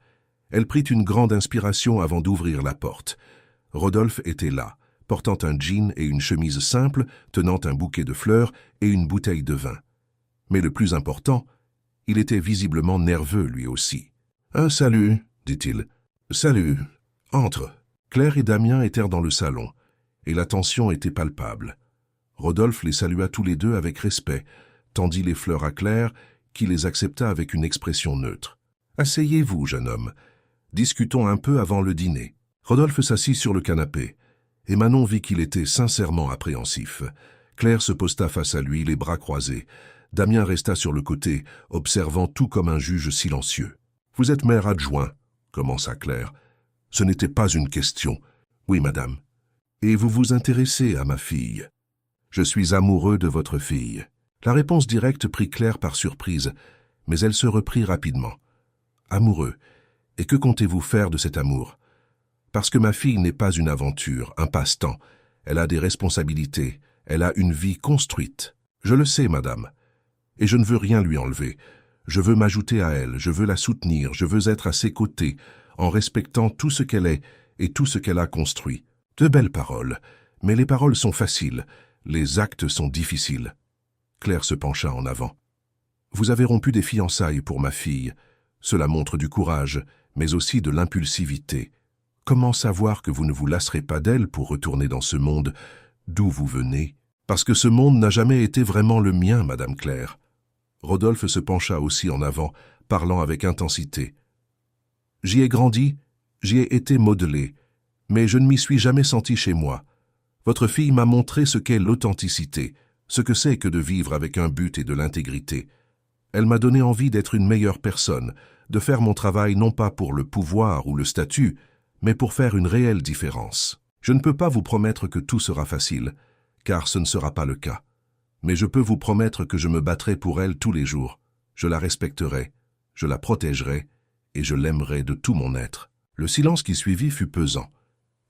elle prit une grande inspiration avant d'ouvrir la porte. Rodolphe était là, portant un jean et une chemise simple, tenant un bouquet de fleurs et une bouteille de vin. Mais le plus important, Il était visiblement nerveux lui aussi. « Salut, dit-il. « Salut. Entre. » Claire et Damien étaient dans le salon, et la tension était palpable. Rodolphe les salua tous les deux avec respect, tendit les fleurs à Claire, qui les accepta avec une expression neutre. « Asseyez-vous, jeune homme. Discutons un peu avant le dîner. » Rodolphe s'assit sur le canapé, et Manon vit qu'il était sincèrement appréhensif. Claire se posta face à lui, les bras croisés. Damien resta sur le côté, observant tout comme un juge silencieux. « Vous êtes maire adjoint, » commença Claire. « Ce n'était pas une question. »« Oui, madame. »« Et vous vous intéressez à ma fille. »« Je suis amoureux de votre fille. » La réponse directe prit Claire par surprise, mais elle se reprit rapidement. « Amoureux. Et que comptez-vous faire de cet amour ? Parce que ma fille n'est pas une aventure, un passe-temps. Elle a des responsabilités. Elle a une vie construite. Je le sais, madame. Et je ne veux rien lui enlever. Je veux m'ajouter à elle, je veux la soutenir, je veux être à ses côtés, en respectant tout ce qu'elle est et tout ce qu'elle a construit. De belles paroles, mais les paroles sont faciles, les actes sont difficiles. » Claire se pencha en avant. « Vous avez rompu des fiançailles pour ma fille. Cela montre du courage, mais aussi de l'impulsivité. Comment savoir que vous ne vous lasserez pas d'elle pour retourner dans ce monde d'où vous venez ? Parce que ce monde n'a jamais été vraiment le mien, madame Claire. » Rodolphe se pencha aussi en avant, parlant avec intensité. « J'y ai grandi, j'y ai été modelé, mais je ne m'y suis jamais senti chez moi. Votre fille m'a montré ce qu'est l'authenticité, ce que c'est que de vivre avec un but et de l'intégrité. Elle m'a donné envie d'être une meilleure personne, de faire mon travail non pas pour le pouvoir ou le statut, mais pour faire une réelle différence. Je ne peux pas vous promettre que tout sera facile, car ce ne sera pas le cas. Mais je peux vous promettre que je me battrai pour elle tous les jours. Je la respecterai, je la protégerai, et je l'aimerai de tout mon être. » Le silence qui suivit fut pesant.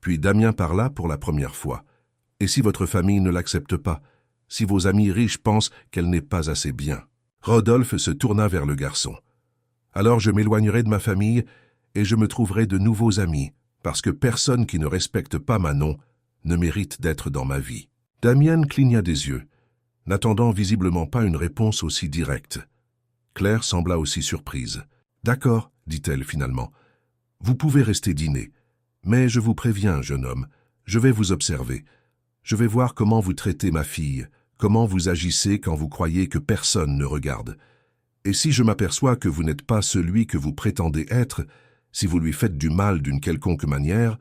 Puis Damien parla pour la première fois. « Et si votre famille ne l'accepte pas, si vos amis riches pensent qu'elle n'est pas assez bien ?» Rodolphe se tourna vers le garçon. « Alors je m'éloignerai de ma famille et je me trouverai de nouveaux amis, parce que personne qui ne respecte pas Manon ne mérite d'être dans ma vie. » Damien cligna des yeux, n'attendant visiblement pas une réponse aussi directe. Claire sembla aussi surprise. « D'accord, dit-elle finalement. Vous pouvez rester dîner. Mais je vous préviens, jeune homme, je vais vous observer. Je vais voir comment vous traitez ma fille, comment vous agissez quand vous croyez que personne ne regarde. Et si je m'aperçois que vous n'êtes pas celui que vous prétendez être, si vous lui faites du mal d'une quelconque manière,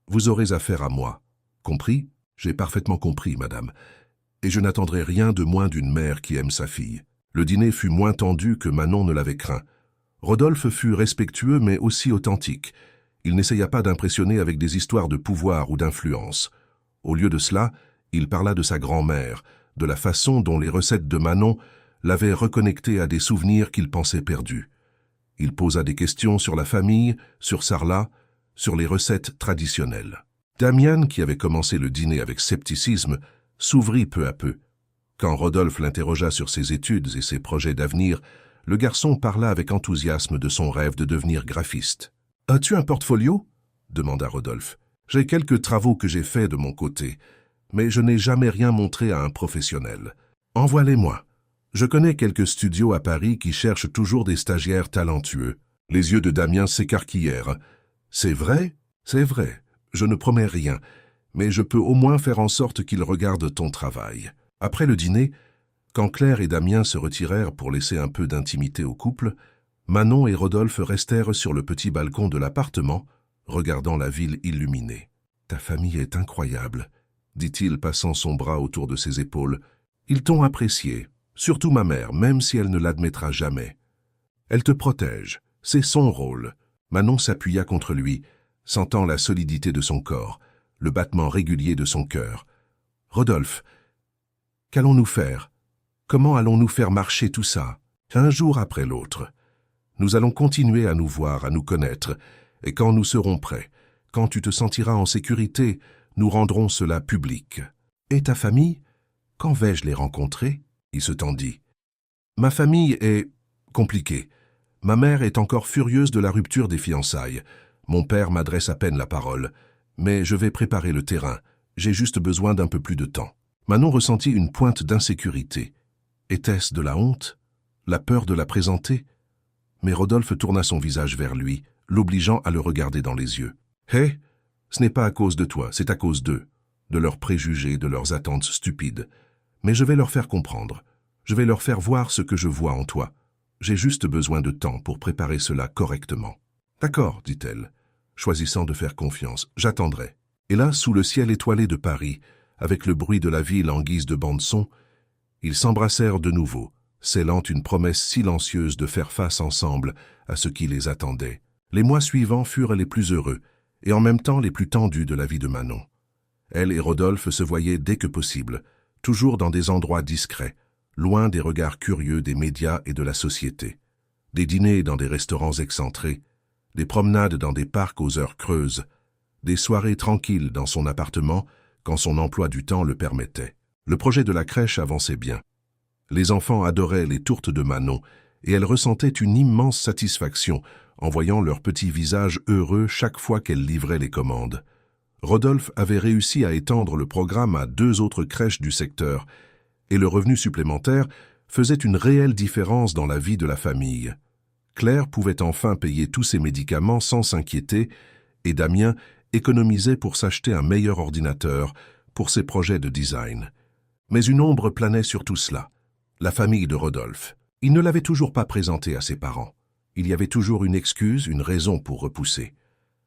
vous aurez affaire à moi. Compris ? J'ai parfaitement compris, madame. Et je n'attendrai rien de moins d'une mère qui aime sa fille. » Le dîner fut moins tendu que Manon ne l'avait craint. Rodolphe fut respectueux mais aussi authentique. Il n'essaya pas d'impressionner avec des histoires de pouvoir ou d'influence. Au lieu de cela, il parla de sa grand-mère, de la façon dont les recettes de Manon l'avaient reconnecté à des souvenirs qu'il pensait perdus. Il posa des questions sur la famille, sur Sarlat, sur les recettes traditionnelles. Damien, qui avait commencé le dîner avec scepticisme, s'ouvrit peu à peu. Quand Rodolphe l'interrogea sur ses études et ses projets d'avenir, le garçon parla avec enthousiasme de son rêve de devenir graphiste. « As-tu un portfolio » demanda Rodolphe. « J'ai quelques travaux que j'ai faits de mon côté, mais je n'ai jamais rien montré à un professionnel. Envoie-les-moi. Je connais quelques studios à Paris qui cherchent toujours des stagiaires talentueux. » Les yeux de Damien s'écarquillèrent. « C'est vrai ? C'est vrai. Je ne promets rien, mais je peux au moins faire en sorte qu'il regarde ton travail. » Après le dîner, quand Claire et Damien se retirèrent pour laisser un peu d'intimité au couple, Manon et Rodolphe restèrent sur le petit balcon de l'appartement, regardant la ville illuminée. « Ta famille est incroyable, » dit-il, passant son bras autour de ses épaules. « Ils t'ont apprécié, surtout ma mère, même si elle ne l'admettra jamais. Elle te protège, c'est son rôle. » Manon s'appuya contre lui, sentant la solidité de son corps, le battement régulier de son cœur. « Rodolphe, qu'allons-nous faire? Comment allons-nous faire marcher tout ça, un jour après l'autre? Nous allons continuer à nous voir, à nous connaître, et quand nous serons prêts, quand tu te sentiras en sécurité, nous rendrons cela public. Et ta famille? Quand vais-je les rencontrer? » Il se tendit. « Ma famille est compliquée. Ma mère est encore furieuse de la rupture des fiançailles. Mon père m'adresse à peine la parole. Mais je vais préparer le terrain. J'ai juste besoin d'un peu plus de temps. » Manon ressentit une pointe d'insécurité. Était-ce de la honte? La peur de la présenter? Mais Rodolphe tourna son visage vers lui, l'obligeant à le regarder dans les yeux. « Hé, ce n'est pas à cause de toi, c'est à cause d'eux, de leurs préjugés, de leurs attentes stupides. Mais je vais leur faire comprendre. Je vais leur faire voir ce que je vois en toi. J'ai juste besoin de temps pour préparer cela correctement. »« D'accord, dit-elle, choisissant de faire confiance. J'attendrai. » Et là, sous le ciel étoilé de Paris, avec le bruit de la ville en guise de bande-son, ils s'embrassèrent de nouveau, scellant une promesse silencieuse de faire face ensemble à ce qui les attendait. Les mois suivants furent les plus heureux, et en même temps les plus tendus de la vie de Manon. Elle et Rodolphe se voyaient dès que possible, toujours dans des endroits discrets, loin des regards curieux des médias et de la société. Des dîners dans des restaurants excentrés, des promenades dans des parcs aux heures creuses, des soirées tranquilles dans son appartement quand son emploi du temps le permettait. Le projet de la crèche avançait bien. Les enfants adoraient les tourtes de Manon et elle ressentait une immense satisfaction en voyant leurs petits visages heureux chaque fois qu'elle livrait les commandes. Rodolphe avait réussi à étendre le programme à 2 autres crèches du secteur et le revenu supplémentaire faisait une réelle différence dans la vie de la famille. Claire pouvait enfin payer tous ses médicaments sans s'inquiéter et Damien économisait pour s'acheter un meilleur ordinateur pour ses projets de design. Mais une ombre planait sur tout cela, la famille de Rodolphe. Il ne l'avait toujours pas présentée à ses parents. Il y avait toujours une excuse, une raison pour repousser.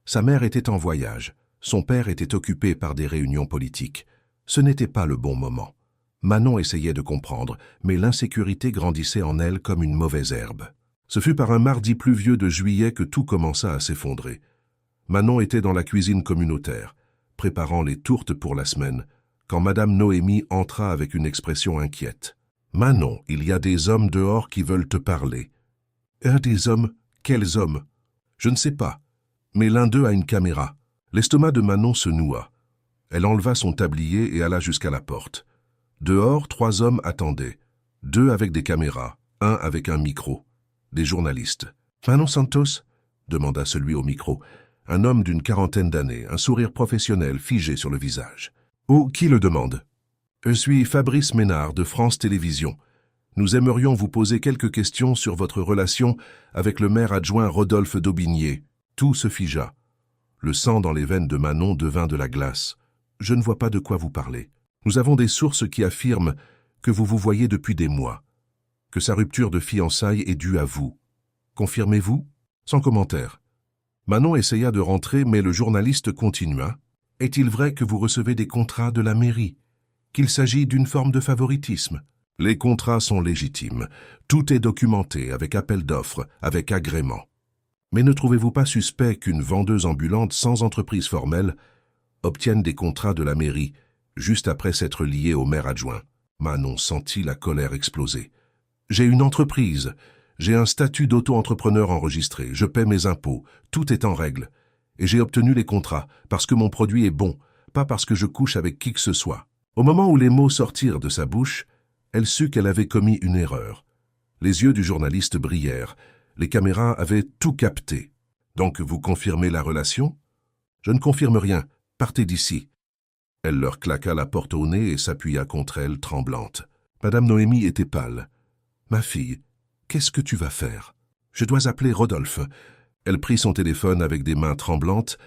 Sa mère était en voyage, son père était occupé par des réunions politiques. Ce n'était pas le bon moment. Manon essayait de comprendre, mais l'insécurité grandissait en elle comme une mauvaise herbe. Ce fut par un mardi pluvieux de juillet que tout commença à s'effondrer. Manon était dans la cuisine communautaire, préparant les tourtes pour la semaine, quand Madame Noémie entra avec une expression inquiète. « Manon, il y a des hommes dehors qui veulent te parler. »« Des hommes? Quels hommes? » ?»« Je ne sais pas, mais l'un d'eux a une caméra. » L'estomac de Manon se noua. Elle enleva son tablier et alla jusqu'à la porte. Dehors, 3 hommes attendaient. 2 avec des caméras, 1 avec un micro. Des journalistes. « Manon Santos ?» demanda celui au micro. Un homme d'une 40aine d'années, un sourire professionnel figé sur le visage. « Oh, qui le demande ?»« Je suis Fabrice Ménard de France Télévisions. Nous aimerions vous poser quelques questions sur votre relation avec le maire adjoint Rodolphe d'Aubigné. » Tout se figea. Le sang dans les veines de Manon devint de la glace. « Je ne vois pas de quoi vous parlez. Nous avons des sources qui affirment que vous vous voyez depuis des mois, que sa rupture de fiançailles est due à vous. Confirmez-vous » Sans commentaire. Manon essaya de rentrer, mais le journaliste continua. « Est-il vrai que vous recevez des contrats de la mairie? Qu'il s'agit d'une forme de favoritisme? Les contrats sont légitimes. Tout est documenté, avec appel d'offres, avec agrément. Mais ne trouvez-vous pas suspect qu'une vendeuse ambulante sans entreprise formelle obtienne des contrats de la mairie, juste après s'être liée au maire adjoint ?» Manon sentit la colère exploser. « J'ai une entreprise. J'ai un statut d'auto-entrepreneur enregistré. Je paie mes impôts. Tout est en règle. Et j'ai obtenu les contrats parce que mon produit est bon, pas parce que je couche avec qui que ce soit. » Au moment où les mots sortirent de sa bouche, elle sut qu'elle avait commis une erreur. Les yeux du journaliste brillèrent. Les caméras avaient tout capté. « Donc vous confirmez la relation ?»« Je ne confirme rien. Partez d'ici. » Elle leur claqua la porte au nez et s'appuya contre elle, tremblante. Madame Noémie était pâle. « Ma fille, qu'est-ce que tu vas faire ? » « Je dois appeler Rodolphe. » Elle prit son téléphone avec des mains tremblantes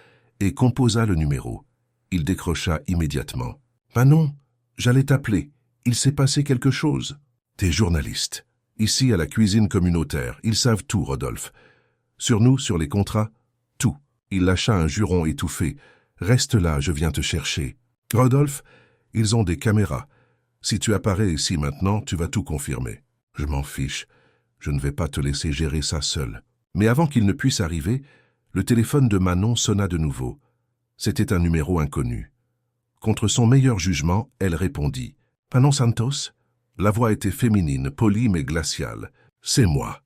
et composa le numéro. Il décrocha immédiatement. « Manon, j'allais t'appeler. Il s'est passé quelque chose. » « T'es journaliste. Ici, à la cuisine communautaire, ils savent tout, Rodolphe. Sur nous, sur les contrats, tout. » Il lâcha un juron étouffé. « Reste là, je viens te chercher. »« Rodolphe, ils ont des caméras. Si tu apparais ici maintenant, tu vas tout confirmer. »« Je m'en fiche. Je ne vais pas te laisser gérer ça seul. » Mais avant qu'il ne puisse arriver, le téléphone de Manon sonna de nouveau. C'était un numéro inconnu. Contre son meilleur jugement, elle répondit. « Manon Santos ?» La voix était féminine, polie mais glaciale. « C'est moi.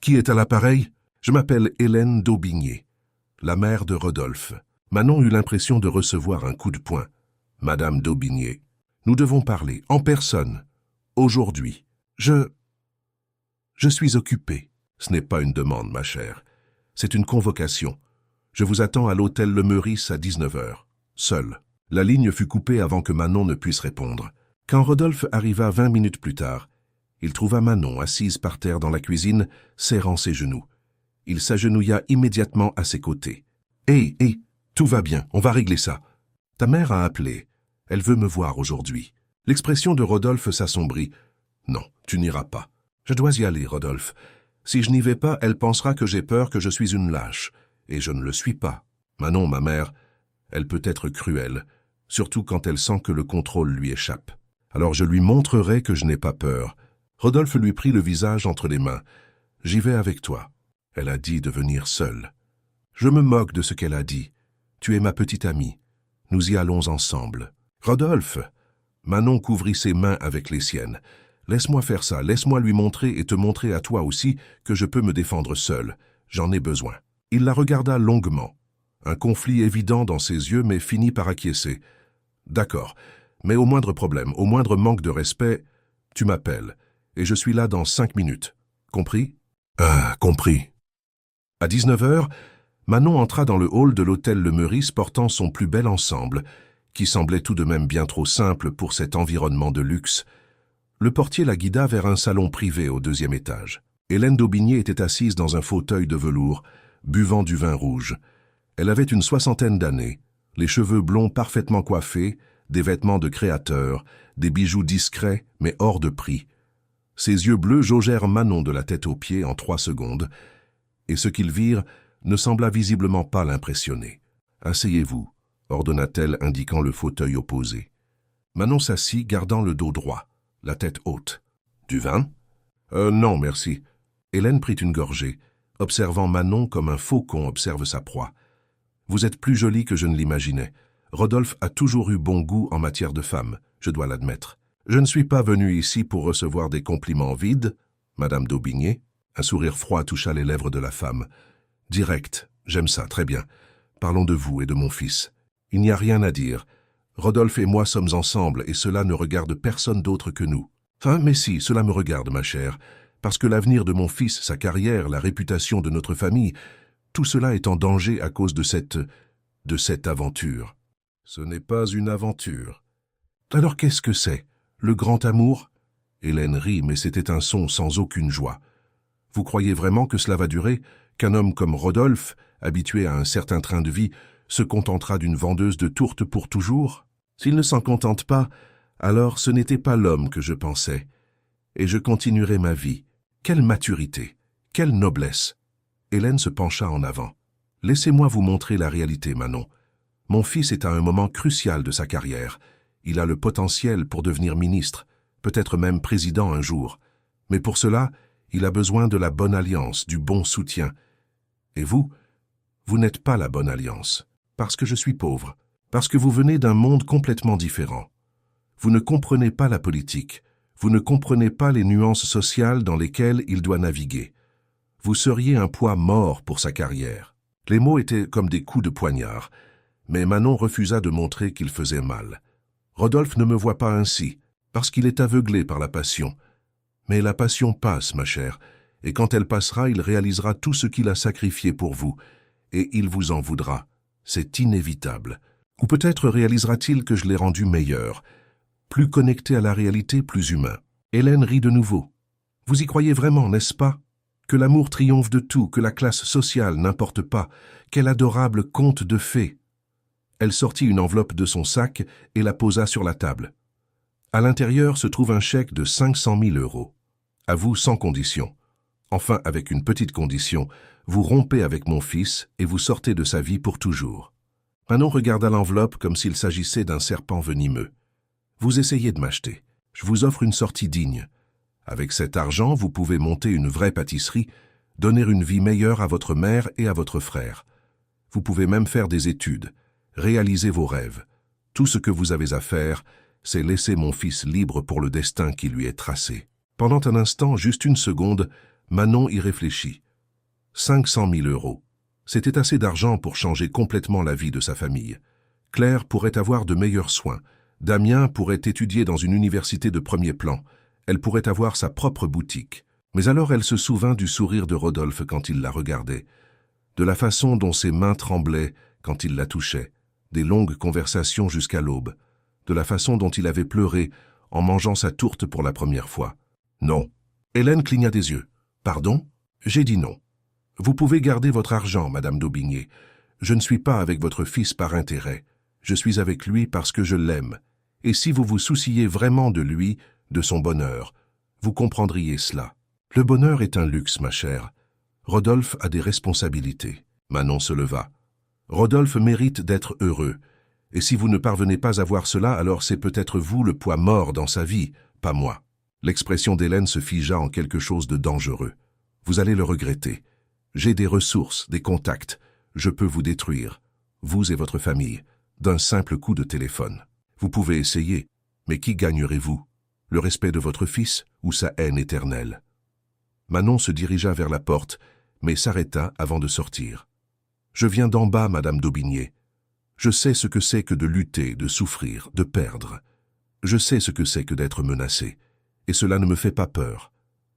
Qui est à l'appareil ? Je m'appelle Hélène d'Aubigné, la mère de Rodolphe. » Manon eut l'impression de recevoir un coup de poing. « Madame d'Aubigné, nous devons parler, en personne, aujourd'hui. Je suis occupée. » « Ce n'est pas une demande, ma chère. C'est une convocation. Je vous attends à l'hôtel Le Meurice à 19h. Seul. » La ligne fut coupée avant que Manon ne puisse répondre. Quand Rodolphe arriva 20 minutes plus tard, Il trouva Manon assise par terre dans la cuisine, serrant ses genoux. Il s'agenouilla immédiatement à ses côtés. « Hé, tout va bien, on va régler ça. Ta mère a appelé. Elle veut me voir aujourd'hui. » L'expression de Rodolphe s'assombrit. « Non, tu n'iras pas. Je dois y aller, Rodolphe. Si je n'y vais pas, elle pensera que j'ai peur, que je suis une lâche. Et je ne le suis pas. Manon, ma mère, elle peut être cruelle, surtout quand elle sent que le contrôle lui échappe. Alors je lui montrerai que je n'ai pas peur. » Rodolphe lui prit le visage entre les mains. « J'y vais avec toi. » Elle a dit de venir seule. Je me moque de ce qu'elle a dit. Tu es ma petite amie. Nous y allons ensemble. Rodolphe! Manon couvrit ses mains avec les siennes. Laisse-moi faire ça, laisse-moi lui montrer et te montrer à toi aussi que je peux me défendre seul. J'en ai besoin. Il la regarda longuement. Un conflit évident dans ses yeux, mais finit par acquiescer. D'accord, mais au moindre problème, au moindre manque de respect, tu m'appelles, et je suis là dans 5 minutes. Compris? Ah, compris. À 19h, Manon entra dans le hall de l'hôtel Le Meurice portant son plus bel ensemble, qui semblait tout de même bien trop simple pour cet environnement de luxe. Le portier la guida vers un salon privé au 2e étage. Hélène d'Aubigné était assise dans un fauteuil de velours, buvant du vin rouge. Elle avait une 60aine d'années, les cheveux blonds parfaitement coiffés, des vêtements de créateur, des bijoux discrets mais hors de prix. Ses yeux bleus jaugèrent Manon de la tête aux pieds en 3 secondes, et ce qu'ils virent ne sembla visiblement pas l'impressionner. « Asseyez-vous », ordonna-t-elle, indiquant le fauteuil opposé. Manon s'assit, gardant le dos droit, la tête haute. « Du vin ?»« Non, merci. » Hélène prit une gorgée, observant Manon comme un faucon observe sa proie. « Vous êtes plus jolie que je ne l'imaginais. Rodolphe a toujours eu bon goût en matière de femme, je dois l'admettre. Je ne suis pas venu ici pour recevoir des compliments vides, Madame d'Aubigné. » Un sourire froid toucha les lèvres de la femme. « Direct, j'aime ça, très bien. Parlons de vous et de mon fils. Il n'y a rien à dire. Rodolphe et moi sommes ensemble et cela ne regarde personne d'autre que nous. Enfin, mais si, cela me regarde, ma chère, parce que l'avenir de mon fils, sa carrière, la réputation de notre famille, tout cela est en danger à cause de cette aventure. » « Ce n'est pas une aventure. »« Alors qu'est-ce que c'est? Le grand amour ?» Hélène rit, mais c'était un son sans aucune joie. « Vous croyez vraiment que cela va durer? Qu'un homme comme Rodolphe, habitué à un certain train de vie, se contentera d'une vendeuse de tourtes pour toujours? S'il ne s'en contente pas, alors ce n'était pas l'homme que je pensais. Et je continuerai ma vie. Quelle maturité! Quelle noblesse! » Hélène se pencha en avant. « Laissez-moi vous montrer la réalité, Manon. Mon fils est à un moment crucial de sa carrière. Il a le potentiel pour devenir ministre, peut-être même président un jour. Mais pour cela, il a besoin de la bonne alliance, du bon soutien. Et vous n'êtes pas la bonne alliance, parce que je suis pauvre, parce que vous venez d'un monde complètement différent. Vous ne comprenez pas la politique, vous ne comprenez pas les nuances sociales dans lesquelles il doit naviguer. Vous seriez un poids mort pour sa carrière. » Les mots étaient comme des coups de poignard, mais Manon refusa de montrer qu'il faisait mal. « Rodolphe ne me voit pas ainsi, parce qu'il est aveuglé par la passion. Mais la passion passe, ma chère, et quand elle passera, il réalisera tout ce qu'il a sacrifié pour vous, et il vous en voudra. C'est inévitable. Ou peut-être réalisera-t-il que je l'ai rendu meilleur, plus connecté à la réalité, plus humain. » Hélène rit de nouveau. « Vous y croyez vraiment, n'est-ce pas? Que l'amour triomphe de tout, que la classe sociale n'importe pas. Quel adorable conte de fées !» Elle sortit une enveloppe de son sac et la posa sur la table. À l'intérieur se trouve un chèque de 500 000 €. À vous sans condition. Enfin, avec une petite condition, vous rompez avec mon fils et vous sortez de sa vie pour toujours. Manon regarda l'enveloppe comme s'il s'agissait d'un serpent venimeux. Vous essayez de m'acheter. Je vous offre une sortie digne. Avec cet argent, vous pouvez monter une vraie pâtisserie, donner une vie meilleure à votre mère et à votre frère. Vous pouvez même faire des études. Réalisez vos rêves. Tout ce que vous avez à faire, c'est laisser mon fils libre pour le destin qui lui est tracé. » Pendant un instant, juste une seconde, Manon y réfléchit. 500 000 €. C'était assez d'argent pour changer complètement la vie de sa famille. Claire pourrait avoir de meilleurs soins. Damien pourrait étudier dans une université de premier plan. Elle pourrait avoir sa propre boutique. Mais alors elle se souvint du sourire de Rodolphe quand il la regardait, de la façon dont ses mains tremblaient quand il la touchait, des longues conversations jusqu'à l'aube, de la façon dont il avait pleuré en mangeant sa tourte pour la première fois. Non. Hélène cligna des yeux. Pardon? J'ai dit non. Vous pouvez garder votre argent, Madame d'Aubigné. Je ne suis pas avec votre fils par intérêt. Je suis avec lui parce que je l'aime. Et si vous vous souciez vraiment de lui, de son bonheur, vous comprendriez cela. Le bonheur est un luxe, ma chère. Rodolphe a des responsabilités. Manon se leva. Rodolphe mérite d'être heureux. Et si vous ne parvenez pas à voir cela, alors c'est peut-être vous le poids mort dans sa vie, pas moi. L'expression d'Hélène se figea en quelque chose de dangereux. Vous allez le regretter. J'ai des ressources, des contacts. Je peux vous détruire, vous et votre famille, d'un simple coup de téléphone. Vous pouvez essayer, mais qui gagnerez-vous? Le respect de votre fils ou sa haine éternelle? Manon se dirigea vers la porte, mais s'arrêta avant de sortir. Je viens d'en bas, Madame d'Aubigné. Je sais ce que c'est que de lutter, de souffrir, de perdre. Je sais ce que c'est que d'être menacé. Et cela ne me fait pas peur,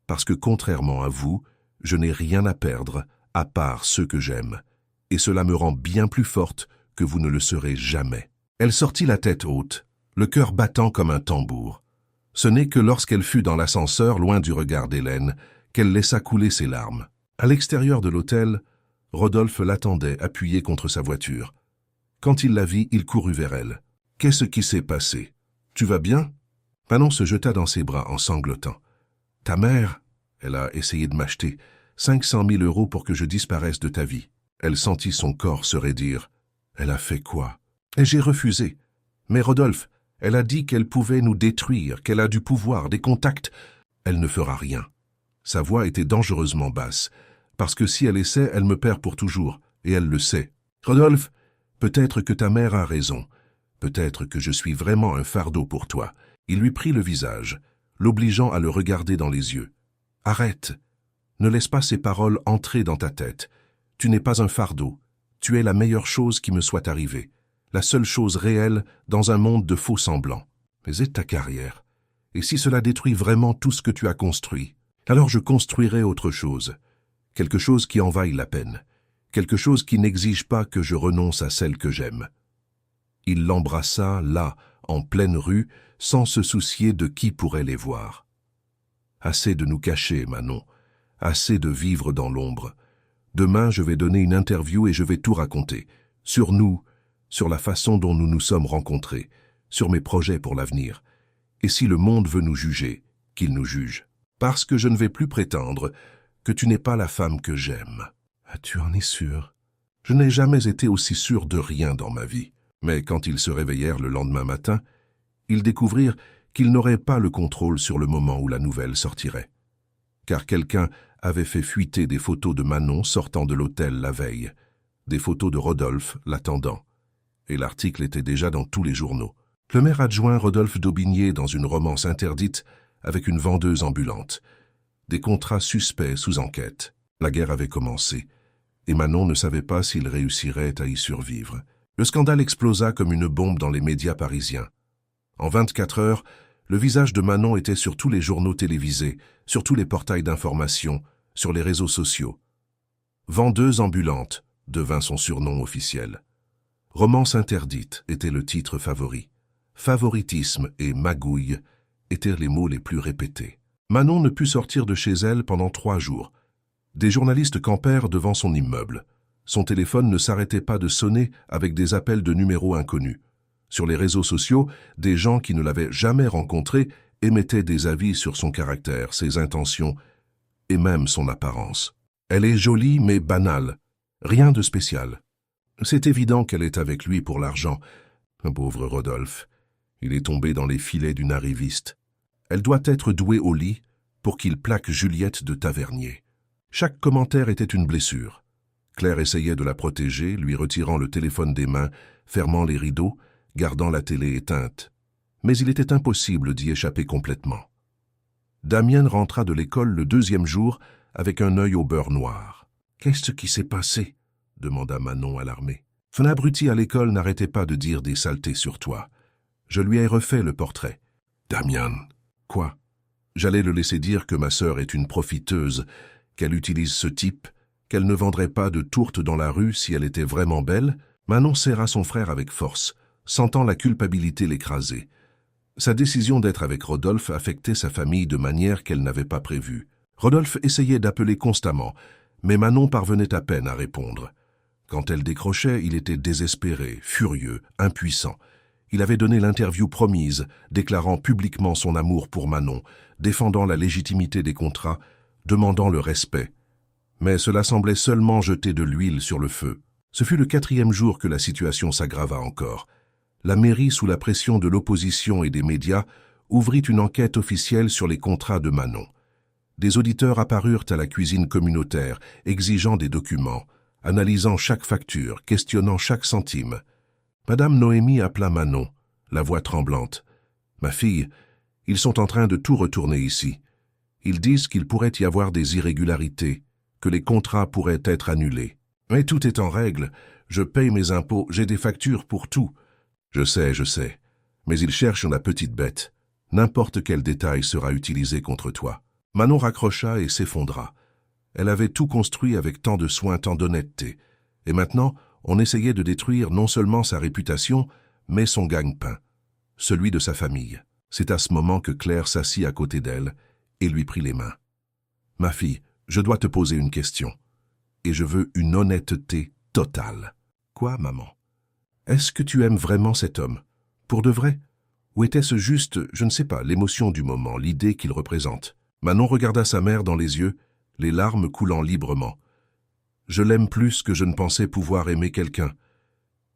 parce que contrairement à vous, je n'ai rien à perdre, à part ceux que j'aime. Et cela me rend bien plus forte que vous ne le serez jamais. Elle sortit la tête haute, le cœur battant comme un tambour. Ce n'est que lorsqu'elle fut dans l'ascenseur, loin du regard d'Hélène, qu'elle laissa couler ses larmes. À l'extérieur de l'hôtel, Rodolphe l'attendait appuyé contre sa voiture. Quand il la vit, il courut vers elle. « Qu'est-ce qui s'est passé? Tu vas bien ?» Manon se jeta dans ses bras en sanglotant. « Ta mère, elle a essayé de m'acheter 500 000 € pour que je disparaisse de ta vie. » Elle sentit son corps se raidir. Elle a fait quoi? Et j'ai refusé. Mais Rodolphe, elle a dit qu'elle pouvait nous détruire, qu'elle a du pouvoir, des contacts. Elle ne fera rien. Sa voix était dangereusement basse, parce que si elle essaie, elle me perd pour toujours, et elle le sait. Rodolphe, peut-être que ta mère a raison. Peut-être que je suis vraiment un fardeau pour toi. Il lui prit le visage, l'obligeant à le regarder dans les yeux. Arrête. Ne laisse pas ces paroles entrer dans ta tête. Tu n'es pas un fardeau. Tu es la meilleure chose qui me soit arrivée. La seule chose réelle dans un monde de faux semblants. Mais est ta carrière. Et si cela détruit vraiment tout ce que tu as construit, alors je construirai autre chose. Quelque chose qui en vaille la peine. Quelque chose qui n'exige pas que je renonce à celle que j'aime. Il l'embrassa, là, en pleine rue, sans se soucier de qui pourrait les voir. Assez de nous cacher, Manon. Assez de vivre dans l'ombre. Demain, je vais donner une interview et je vais tout raconter. Sur nous, sur la façon dont nous nous sommes rencontrés, sur mes projets pour l'avenir. Et si le monde veut nous juger, qu'il nous juge. Parce que je ne vais plus prétendre que tu n'es pas la femme que j'aime. Ah, tu en es sûr? Je n'ai jamais été aussi sûr de rien dans ma vie. Mais quand ils se réveillèrent le lendemain matin, ils découvrirent qu'ils n'auraient pas le contrôle sur le moment où la nouvelle sortirait. Car quelqu'un avait fait fuiter des photos de Manon sortant de l'hôtel la veille, des photos de Rodolphe l'attendant. Et l'article était déjà dans tous les journaux. Le maire adjoint Rodolphe d'Aubigné dans une romance interdite avec une vendeuse ambulante. Des contrats suspects sous enquête. La guerre avait commencé, et Manon ne savait pas s'il réussirait à y survivre. Le scandale explosa comme une bombe dans les médias parisiens. En 24 heures, le visage de Manon était sur tous les journaux télévisés, sur tous les portails d'information, sur les réseaux sociaux. Vendeuse ambulante devint son surnom officiel. Romance interdite était le titre favori. Favoritisme et magouille étaient les mots les plus répétés. Manon ne put sortir de chez elle pendant 3 jours. Des journalistes campèrent devant son immeuble. Son téléphone ne s'arrêtait pas de sonner avec des appels de numéros inconnus. Sur les réseaux sociaux, des gens qui ne l'avaient jamais rencontrée émettaient des avis sur son caractère, ses intentions et même son apparence. Elle est jolie mais banale, rien de spécial. C'est évident qu'elle est avec lui pour l'argent. Un pauvre Rodolphe, il est tombé dans les filets d'une arriviste. Elle doit être douée au lit pour qu'il plaque Juliette de Tavernier. Chaque commentaire était une blessure. Claire essayait de la protéger, lui retirant le téléphone des mains, fermant les rideaux, gardant la télé éteinte. Mais il était impossible d'y échapper complètement. Damienne rentra de l'école le 2e jour avec un œil au beurre noir. « Qu'est-ce qui s'est passé ?» demanda Manon alarmée. « Un abruti à l'école n'arrêtait pas de dire des saletés sur toi. Je lui ai refait le portrait. »« Damienne, quoi ?» J'allais le laisser dire que ma sœur est une profiteuse, qu'elle utilise ce type, qu'elle ne vendrait pas de tourte dans la rue si elle était vraiment belle. Manon serra son frère avec force, sentant la culpabilité l'écraser. Sa décision d'être avec Rodolphe affectait sa famille de manière qu'elle n'avait pas prévue. Rodolphe essayait d'appeler constamment, mais Manon parvenait à peine à répondre. Quand elle décrochait, il était désespéré, furieux, impuissant. Il avait donné l'interview promise, déclarant publiquement son amour pour Manon, défendant la légitimité des contrats, demandant le respect. Mais cela semblait seulement jeter de l'huile sur le feu. Ce fut le 4e jour que la situation s'aggrava encore. La mairie, sous la pression de l'opposition et des médias, ouvrit une enquête officielle sur les contrats de Manon. Des auditeurs apparurent à la cuisine communautaire, exigeant des documents, analysant chaque facture, questionnant chaque centime. Madame Noémie appela Manon, la voix tremblante. « Ma fille, ils sont en train de tout retourner ici. Ils disent qu'il pourrait y avoir des irrégularités, que les contrats pourraient être annulés. Mais tout est en règle, je paye mes impôts, j'ai des factures pour tout. Je sais, mais ils cherchent la petite bête. N'importe quel détail sera utilisé contre toi. » Manon raccrocha et s'effondra. Elle avait tout construit avec tant de soin, tant d'honnêteté. Et maintenant, on essayait de détruire non seulement sa réputation, mais son gagne-pain, celui de sa famille. C'est à ce moment que Claire s'assit à côté d'elle et lui prit les mains. « Ma fille, je dois te poser une question. Et je veux une honnêteté totale. »« Quoi, maman ? Est-ce que tu aimes vraiment cet homme? Pour de vrai? Ou était-ce juste, je ne sais pas, l'émotion du moment, l'idée qu'il représente ?» Manon regarda sa mère dans les yeux, les larmes coulant librement. « Je l'aime plus que je ne pensais pouvoir aimer quelqu'un.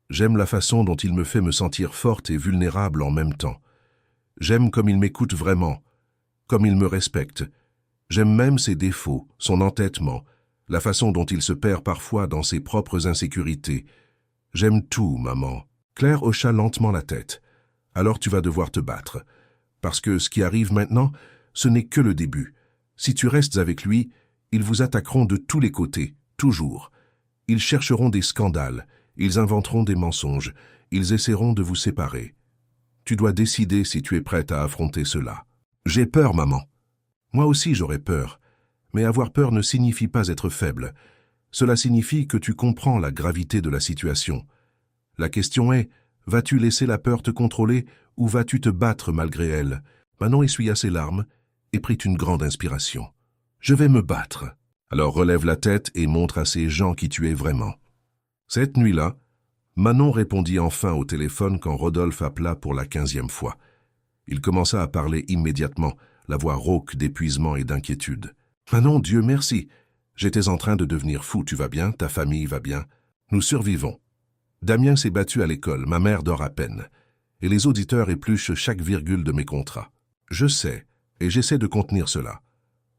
J'aime la façon dont il me fait me sentir forte et vulnérable en même temps. J'aime comme il m'écoute vraiment, comme il me respecte. J'aime même ses défauts, son entêtement, la façon dont il se perd parfois dans ses propres insécurités. J'aime tout, maman. » Claire hocha lentement la tête. « Alors tu vas devoir te battre. Parce que ce qui arrive maintenant, ce n'est que le début. Si tu restes avec lui, ils vous attaqueront de tous les côtés, toujours. Ils chercheront des scandales, ils inventeront des mensonges, ils essaieront de vous séparer. Tu dois décider si tu es prête à affronter cela. »« J'ai peur, maman. » »« Moi aussi j'aurais peur. Mais avoir peur ne signifie pas être faible. Cela signifie que tu comprends la gravité de la situation. La question est, vas-tu laisser la peur te contrôler ou vas-tu te battre malgré elle ?» Manon essuya ses larmes et prit une grande inspiration. « Je vais me battre. Alors relève la tête et montre à ces gens qui tu es vraiment. » Cette nuit-là, Manon répondit enfin au téléphone quand Rodolphe appela pour la 15e fois. Il commença à parler immédiatement, la voix rauque d'épuisement et d'inquiétude. « Manon, Dieu merci. J'étais en train de devenir fou, tu vas bien, ta famille va bien. Nous survivons. Damien s'est battu à l'école, ma mère dort à peine. Et les auditeurs épluchent chaque virgule de mes contrats. Je sais, et j'essaie de contenir cela.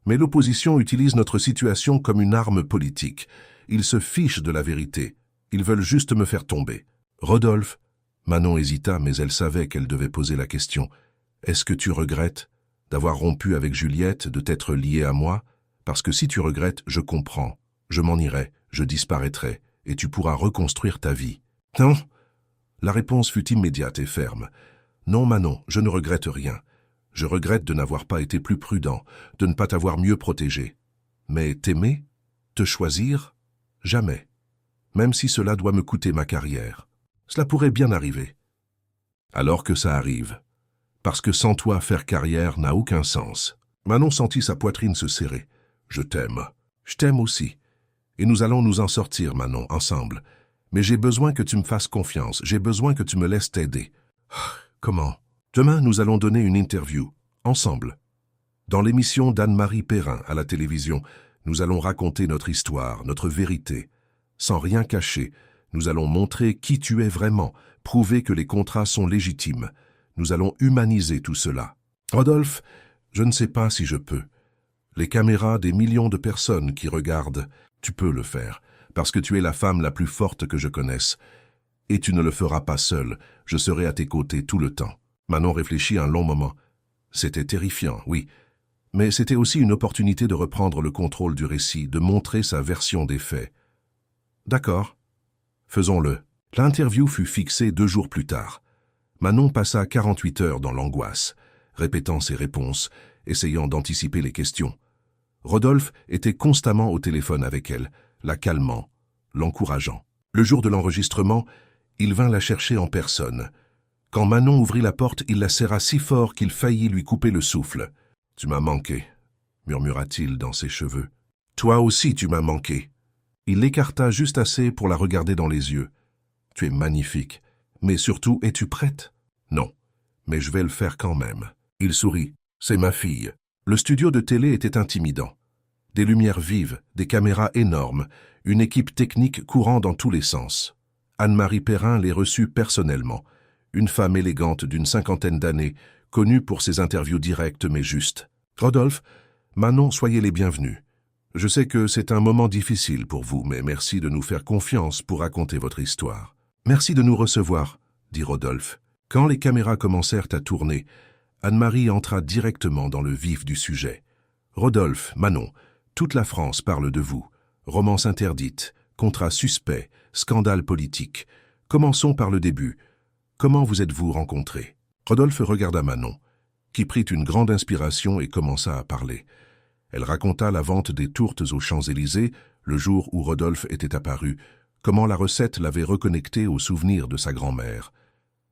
Mais l'opposition utilise notre situation comme une arme politique. Ils se fichent de la vérité. Ils veulent juste me faire tomber. »« Rodolphe » Manon hésita, mais elle savait qu'elle devait poser la question. « Est-ce que tu regrettes d'avoir rompu avec Juliette, de t'être lié à moi? Parce que si tu regrettes, je comprends. Je m'en irai, je disparaîtrai, et tu pourras reconstruire ta vie. »« Non !» La réponse fut immédiate et ferme. « Non, Manon, je ne regrette rien. Je regrette de n'avoir pas été plus prudent, de ne pas t'avoir mieux protégé. Mais t'aimer? Te choisir? Jamais. Même si cela doit me coûter ma carrière. Cela pourrait bien arriver. Alors que ça arrive. Parce que sans toi, faire carrière n'a aucun sens. » Manon sentit sa poitrine se serrer. « Je t'aime. Je t'aime aussi. Et nous allons nous en sortir, Manon, ensemble. Mais j'ai besoin que tu me fasses confiance. J'ai besoin que tu me laisses t'aider. » Comment? Demain, nous allons donner une interview, ensemble. Dans l'émission d'Anne-Marie Perrin à la télévision, nous allons raconter notre histoire, notre vérité. Sans rien cacher, nous allons montrer qui tu es vraiment, prouver que les contrats sont légitimes. Nous allons humaniser tout cela. Rodolphe, je ne sais pas si je peux. Les caméras des millions de personnes qui regardent, tu peux le faire, parce que tu es la femme la plus forte que je connaisse. Et tu ne le feras pas seule, je serai à tes côtés tout le temps. Manon réfléchit un long moment. C'était terrifiant, oui. Mais c'était aussi une opportunité de reprendre le contrôle du récit, de montrer sa version des faits. D'accord. Faisons-le. L'interview fut fixée 2 jours plus tard. Manon passa 48 heures dans l'angoisse, répétant ses réponses, essayant d'anticiper les questions. Rodolphe était constamment au téléphone avec elle, la calmant, l'encourageant. Le jour de l'enregistrement, il vint la chercher en personne. Quand Manon ouvrit la porte, il la serra si fort qu'il faillit lui couper le souffle. « Tu m'as manqué », murmura-t-il dans ses cheveux. « Toi aussi tu m'as manqué. » Il l'écarta juste assez pour la regarder dans les yeux. « Tu es magnifique. Mais surtout, es-tu prête ?»« Non, mais je vais le faire quand même. » Il sourit. « C'est ma fille. » Le studio de télé était intimidant. Des lumières vives, des caméras énormes, une équipe technique courant dans tous les sens. Anne-Marie Perrin les reçut personnellement. Une femme élégante d'une 50aine d'années, connue pour ses interviews directes mais justes. « Rodolphe, Manon, soyez les bienvenus. Je sais que c'est un moment difficile pour vous, mais merci de nous faire confiance pour raconter votre histoire. »« Merci de nous recevoir, » dit Rodolphe. Quand les caméras commencèrent à tourner, Anne-Marie entra directement dans le vif du sujet. « Rodolphe, Manon, toute la France parle de vous. Romance interdite, contrat suspect, scandale politique. Commençons par le début. Comment vous êtes-vous rencontrés ?» Rodolphe regarda Manon, qui prit une grande inspiration et commença à parler. Elle raconta la vente des tourtes aux Champs-Élysées, le jour où Rodolphe était apparu, comment la recette l'avait reconnecté aux souvenirs de sa grand-mère.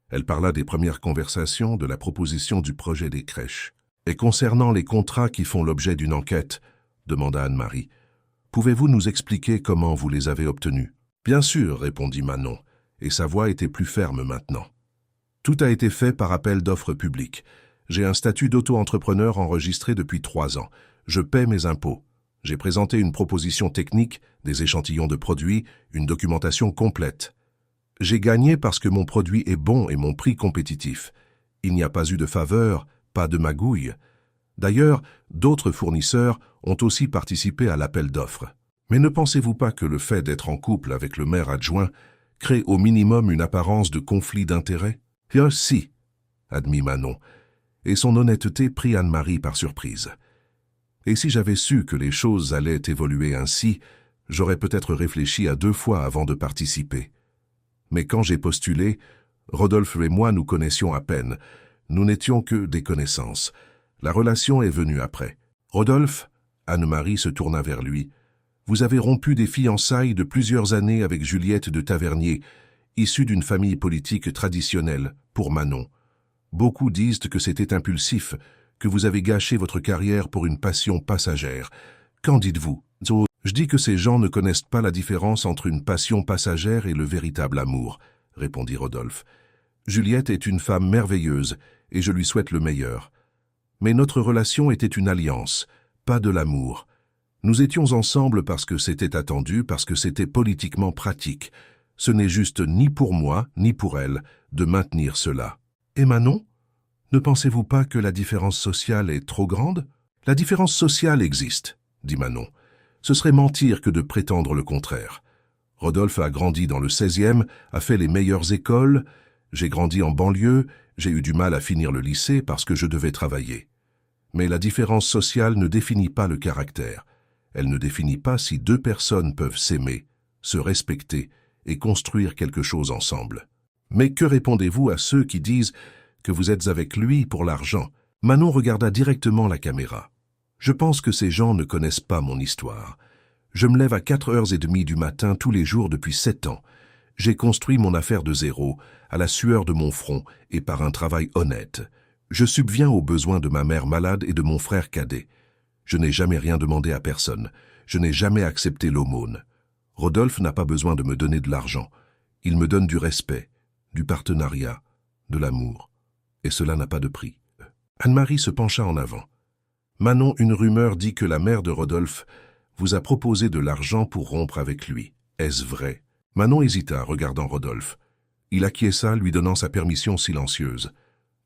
Elle parla des premières conversations, de la proposition du projet des crèches. « Et concernant les contrats qui font l'objet d'une enquête, » demanda Anne-Marie, « pouvez-vous nous expliquer comment vous les avez obtenus ?»« Bien sûr, » répondit Manon, et sa voix était plus ferme maintenant. « Tout a été fait par appel d'offres publiques. J'ai un statut d'auto-entrepreneur enregistré depuis 3 ans. Je paie mes impôts. J'ai présenté une proposition technique, des échantillons de produits, une documentation complète. J'ai gagné parce que mon produit est bon et mon prix compétitif. Il n'y a pas eu de faveur, pas de magouille. D'ailleurs, d'autres fournisseurs ont aussi participé à l'appel d'offres. Mais ne pensez-vous pas que le fait d'être en couple avec le maire adjoint crée au minimum une apparence de conflit d'intérêts ? « Si, » admit Manon, et son honnêteté prit Anne-Marie par surprise. Et si j'avais su que les choses allaient évoluer ainsi, j'aurais peut-être réfléchi à 2 fois avant de participer. Mais quand j'ai postulé, Rodolphe et moi nous connaissions à peine. Nous n'étions que des connaissances. La relation est venue après. Rodolphe, Anne-Marie se tourna vers lui. Vous avez rompu des fiançailles de plusieurs années avec Juliette de Tavernier, issue d'une famille politique traditionnelle, pour Manon. Beaucoup disent que c'était impulsif, que vous avez gâché votre carrière pour une passion passagère. Qu'en dites-vous ? Je dis que ces gens ne connaissent pas la différence entre une passion passagère et le véritable amour, répondit Rodolphe. Juliette est une femme merveilleuse et je lui souhaite le meilleur. Mais notre relation était une alliance, pas de l'amour. Nous étions ensemble parce que c'était attendu, parce que c'était politiquement pratique. Ce n'est juste ni pour moi, ni pour elle, de maintenir cela. Et Manon ? Ne pensez-vous pas que la différence sociale est trop grande ? La différence sociale existe, dit Manon. Ce serait mentir que de prétendre le contraire. Rodolphe a grandi dans le 16e, a fait les meilleures écoles. J'ai grandi en banlieue, j'ai eu du mal à finir le lycée parce que je devais travailler. Mais la différence sociale ne définit pas le caractère. Elle ne définit pas si 2 personnes peuvent s'aimer, se respecter et construire quelque chose ensemble. Mais que répondez-vous à ceux qui disent que vous êtes avec lui pour l'argent ? Manon regarda directement la caméra. Je pense que ces gens ne connaissent pas mon histoire. Je me lève à 4h30 du matin tous les jours depuis 7 ans. J'ai construit mon affaire de zéro, à la sueur de mon front et par un travail honnête. Je subviens aux besoins de ma mère malade et de mon frère cadet. Je n'ai jamais rien demandé à personne. Je n'ai jamais accepté l'aumône. Rodolphe n'a pas besoin de me donner de l'argent. Il me donne du respect, du partenariat, de l'amour. Et cela n'a pas de prix. Anne-Marie se pencha en avant. Manon, une rumeur dit que la mère de Rodolphe vous a proposé de l'argent pour rompre avec lui. Est-ce vrai ? Manon hésita, regardant Rodolphe. Il acquiesça, lui donnant sa permission silencieuse.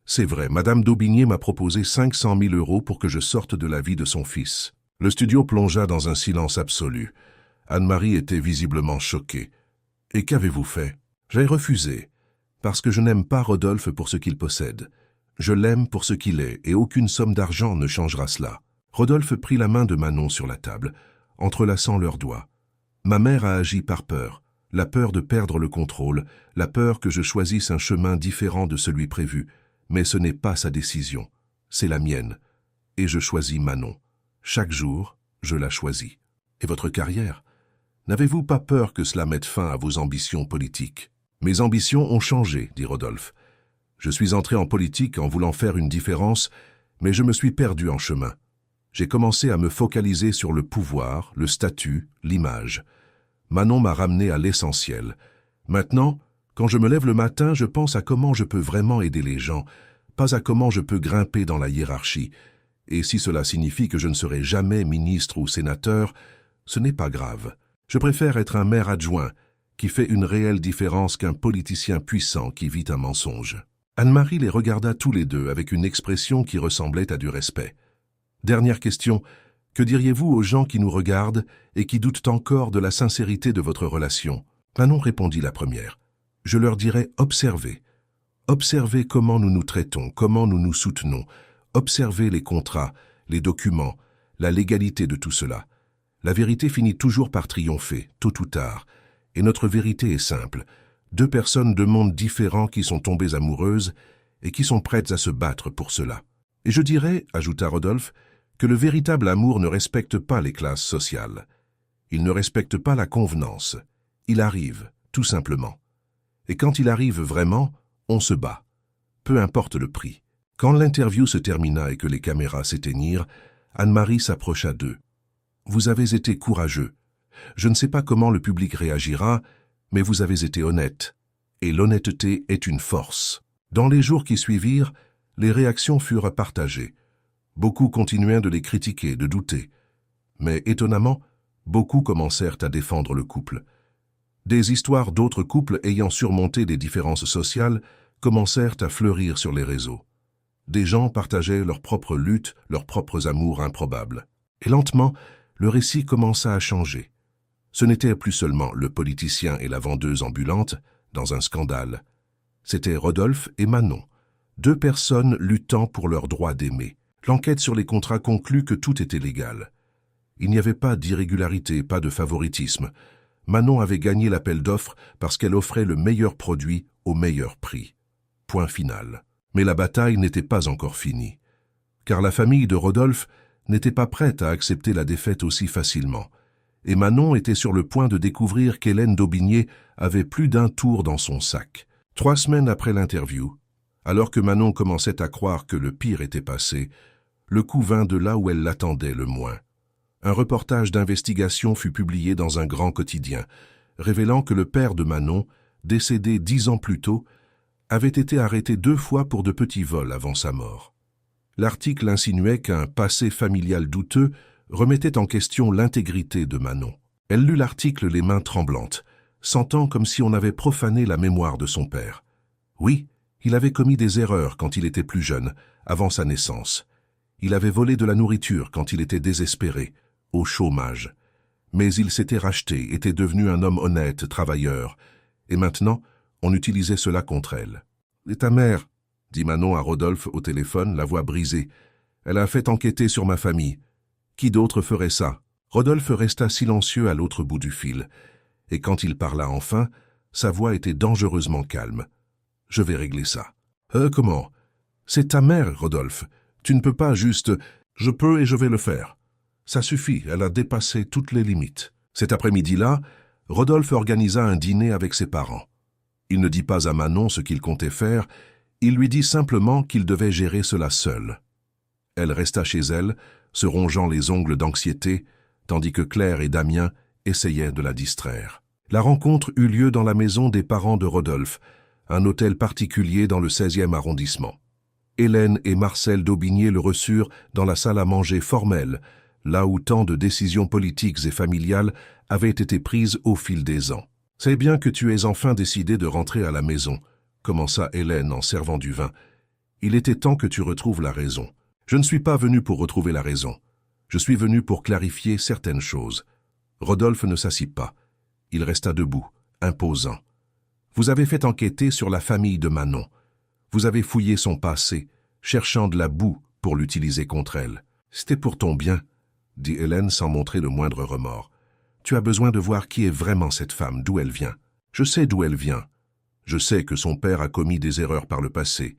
C'est vrai, Madame d'Aubigné m'a proposé 500 000 € pour que je sorte de la vie de son fils. Le studio plongea dans un silence absolu. Anne-Marie était visiblement choquée. Et qu'avez-vous fait ? J'ai refusé, parce que je n'aime pas Rodolphe pour ce qu'il possède. Je l'aime pour ce qu'il est, et aucune somme d'argent ne changera cela. Rodolphe prit la main de Manon sur la table, entrelaçant leurs doigts. Ma mère a agi par peur, la peur de perdre le contrôle, la peur que je choisisse un chemin différent de celui prévu, mais ce n'est pas sa décision, c'est la mienne. Et je choisis Manon. Chaque jour, je la choisis. Et votre carrière ? N'avez-vous pas peur que cela mette fin à vos ambitions politiques ? Mes ambitions ont changé, dit Rodolphe. Je suis entré en politique en voulant faire une différence, mais je me suis perdu en chemin. J'ai commencé à me focaliser sur le pouvoir, le statut, l'image. Manon m'a ramené à l'essentiel. Maintenant, quand je me lève le matin, je pense à comment je peux vraiment aider les gens, pas à comment je peux grimper dans la hiérarchie. Et si cela signifie que je ne serai jamais ministre ou sénateur, ce n'est pas grave. Je préfère être un maire adjoint, qui fait une réelle différence qu'un politicien puissant qui vit un mensonge. Anne-Marie les regarda tous les deux avec une expression qui ressemblait à du respect. Dernière question, que diriez-vous aux gens qui nous regardent et qui doutent encore de la sincérité de votre relation? Manon répondit la première. Je leur dirais observez. Observez comment nous nous traitons, comment nous nous soutenons. Observez les contrats, les documents, la légalité de tout cela. La vérité finit toujours par triompher, tôt ou tard. Et notre vérité est simple. Deux personnes de mondes différents qui sont tombées amoureuses et qui sont prêtes à se battre pour cela. Et je dirais, ajouta Rodolphe, que le véritable amour ne respecte pas les classes sociales. Il ne respecte pas la convenance. Il arrive, tout simplement. Et quand il arrive vraiment, on se bat. Peu importe le prix. Quand l'interview se termina et que les caméras s'éteignirent, Anne-Marie s'approcha d'eux. « Vous avez été courageux. Je ne sais pas comment le public réagira, mais vous avez été honnête. Et l'honnêteté est une force. » Dans les jours qui suivirent, les réactions furent partagées. Beaucoup continuèrent de les critiquer, de douter. Mais étonnamment, beaucoup commencèrent à défendre le couple. Des histoires d'autres couples ayant surmonté des différences sociales commencèrent à fleurir sur les réseaux. Des gens partageaient leurs propres luttes, leurs propres amours improbables. Et lentement, le récit commença à changer. Ce n'était plus seulement le politicien et la vendeuse ambulante dans un scandale. C'était Rodolphe et Manon, deux personnes luttant pour leur droit d'aimer. L'enquête sur les contrats conclut que tout était légal. Il n'y avait pas d'irrégularité, pas de favoritisme. Manon avait gagné l'appel d'offres parce qu'elle offrait le meilleur produit au meilleur prix. Point final. Mais la bataille n'était pas encore finie. Car la famille de Rodolphe n'était pas prête à accepter la défaite aussi facilement. Et Manon était sur le point de découvrir qu'Hélène d'Aubigné avait plus d'un tour dans son sac. 3 semaines après l'interview, alors que Manon commençait à croire que le pire était passé, le coup vint de là où elle l'attendait le moins. Un reportage d'investigation fut publié dans un grand quotidien, révélant que le père de Manon, décédé 10 ans plus tôt, avait été arrêté 2 fois pour de petits vols avant sa mort. L'article insinuait qu'un passé familial douteux remettait en question l'intégrité de Manon. Elle lut l'article les mains tremblantes, sentant comme si on avait profané la mémoire de son père. Oui, il avait commis des erreurs quand il était plus jeune, avant sa naissance. Il avait volé de la nourriture quand il était désespéré, au chômage. Mais il s'était racheté, était devenu un homme honnête, travailleur. Et maintenant, on utilisait cela contre elle. « Et ta mère ?» dit Manon à Rodolphe au téléphone, la voix brisée. « Elle a fait enquêter sur ma famille. Qui d'autre ferait ça ?» Rodolphe resta silencieux à l'autre bout du fil. Et quand il parla enfin, sa voix était dangereusement calme. « Je vais régler ça. »« Comment ?»« C'est ta mère, Rodolphe. Tu ne peux pas juste... »« Je peux et je vais le faire. Ça suffit, elle a dépassé toutes les limites. » Cet après-midi-là, Rodolphe organisa un dîner avec ses parents. Il ne dit pas à Manon ce qu'il comptait faire, il lui dit simplement qu'il devait gérer cela seul. Elle resta chez elle, se rongeant les ongles d'anxiété, tandis que Claire et Damien essayaient de la distraire. La rencontre eut lieu dans la maison des parents de Rodolphe, un hôtel particulier dans le 16e arrondissement. Hélène et Marcel d'Aubigné le reçurent dans la salle à manger formelle, là où tant de décisions politiques et familiales avaient été prises au fil des ans. « C'est bien que tu aies enfin décidé de rentrer à la maison », commença Hélène en servant du vin. « Il était temps que tu retrouves la raison. Je ne suis pas venu pour retrouver la raison. Je suis venu pour clarifier certaines choses. » Rodolphe ne s'assit pas. Il resta debout, imposant. « Vous avez fait enquêter sur la famille de Manon. Vous avez fouillé son passé, cherchant de la boue pour l'utiliser contre elle. C'était pour ton bien, » dit Hélène sans montrer le moindre remords. « Tu as besoin de voir qui est vraiment cette femme, d'où elle vient. Je sais d'où elle vient. Je sais que son père a commis des erreurs par le passé.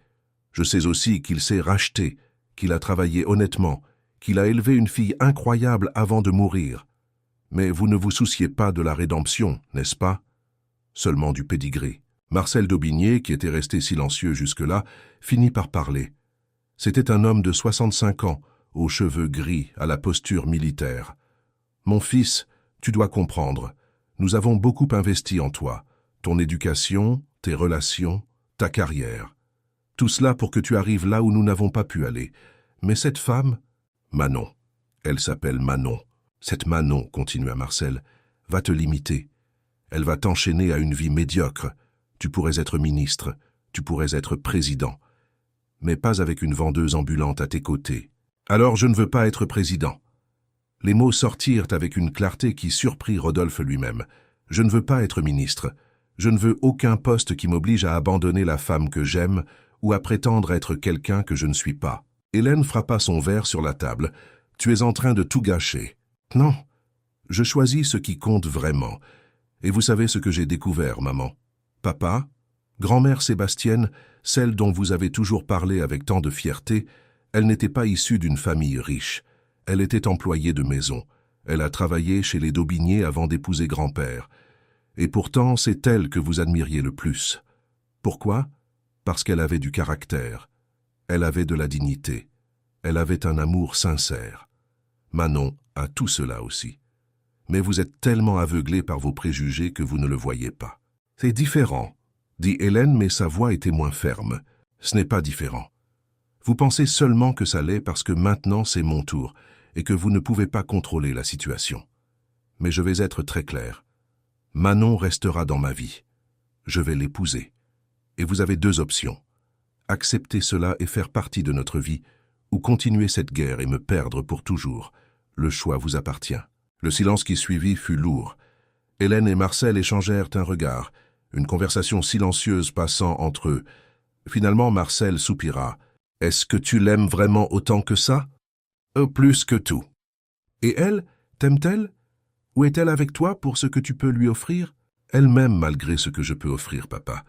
Je sais aussi qu'il s'est racheté, qu'il a travaillé honnêtement, qu'il a élevé une fille incroyable avant de mourir. Mais vous ne vous souciez pas de la rédemption, n'est-ce pas? Seulement du pédigré. Marcel d'Aubigné, qui était resté silencieux jusque-là, finit par parler. C'était un homme de 65 ans, aux cheveux gris, à la posture militaire. « Mon fils, tu dois comprendre. Nous avons beaucoup investi en toi. Ton éducation, tes relations, ta carrière. Tout cela pour que tu arrives là où nous n'avons pas pu aller. Mais cette femme, Manon, elle s'appelle Manon. Cette Manon, continua Marcel, va te limiter. Elle va t'enchaîner à une vie médiocre. Tu pourrais être ministre, tu pourrais être président, mais pas avec une vendeuse ambulante à tes côtés. Alors je ne veux pas être président. Les mots sortirent avec une clarté qui surprit Rodolphe lui-même. Je ne veux pas être ministre. Je ne veux aucun poste qui m'oblige à abandonner la femme que j'aime ou à prétendre être quelqu'un que je ne suis pas. Hélène frappa son verre sur la table. Tu es en train de tout gâcher. Non, je choisis ce qui compte vraiment. Et vous savez ce que j'ai découvert, maman. Papa, grand-mère Sébastienne, celle dont vous avez toujours parlé avec tant de fierté, elle n'était pas issue d'une famille riche. Elle était employée de maison. Elle a travaillé chez les d'Aubigné avant d'épouser grand-père. Et pourtant, c'est elle que vous admiriez le plus. Pourquoi? Parce qu'elle avait du caractère. Elle avait de la dignité. Elle avait un amour sincère. Manon a tout cela aussi. Mais vous êtes tellement aveuglé par vos préjugés que vous ne le voyez pas. C'est différent, dit Hélène, mais sa voix était moins ferme. Ce n'est pas différent. Vous pensez seulement que ça l'est parce que maintenant c'est mon tour et que vous ne pouvez pas contrôler la situation. Mais je vais être très clair. Manon restera dans ma vie. Je vais l'épouser. Et vous avez deux options. Accepter cela et faire partie de notre vie, ou continuer cette guerre et me perdre pour toujours. Le choix vous appartient. Le silence qui suivit fut lourd. Hélène et Marcel échangèrent un regard, une conversation silencieuse passant entre eux. Finalement, Marcel soupira. « Est-ce que tu l'aimes vraiment autant que ça ?»« Plus que tout. »« Et elle, t'aime-t-elle? Ou est-elle avec toi pour ce que tu peux lui offrir ?»« Elle m'aime malgré ce que je peux offrir, papa.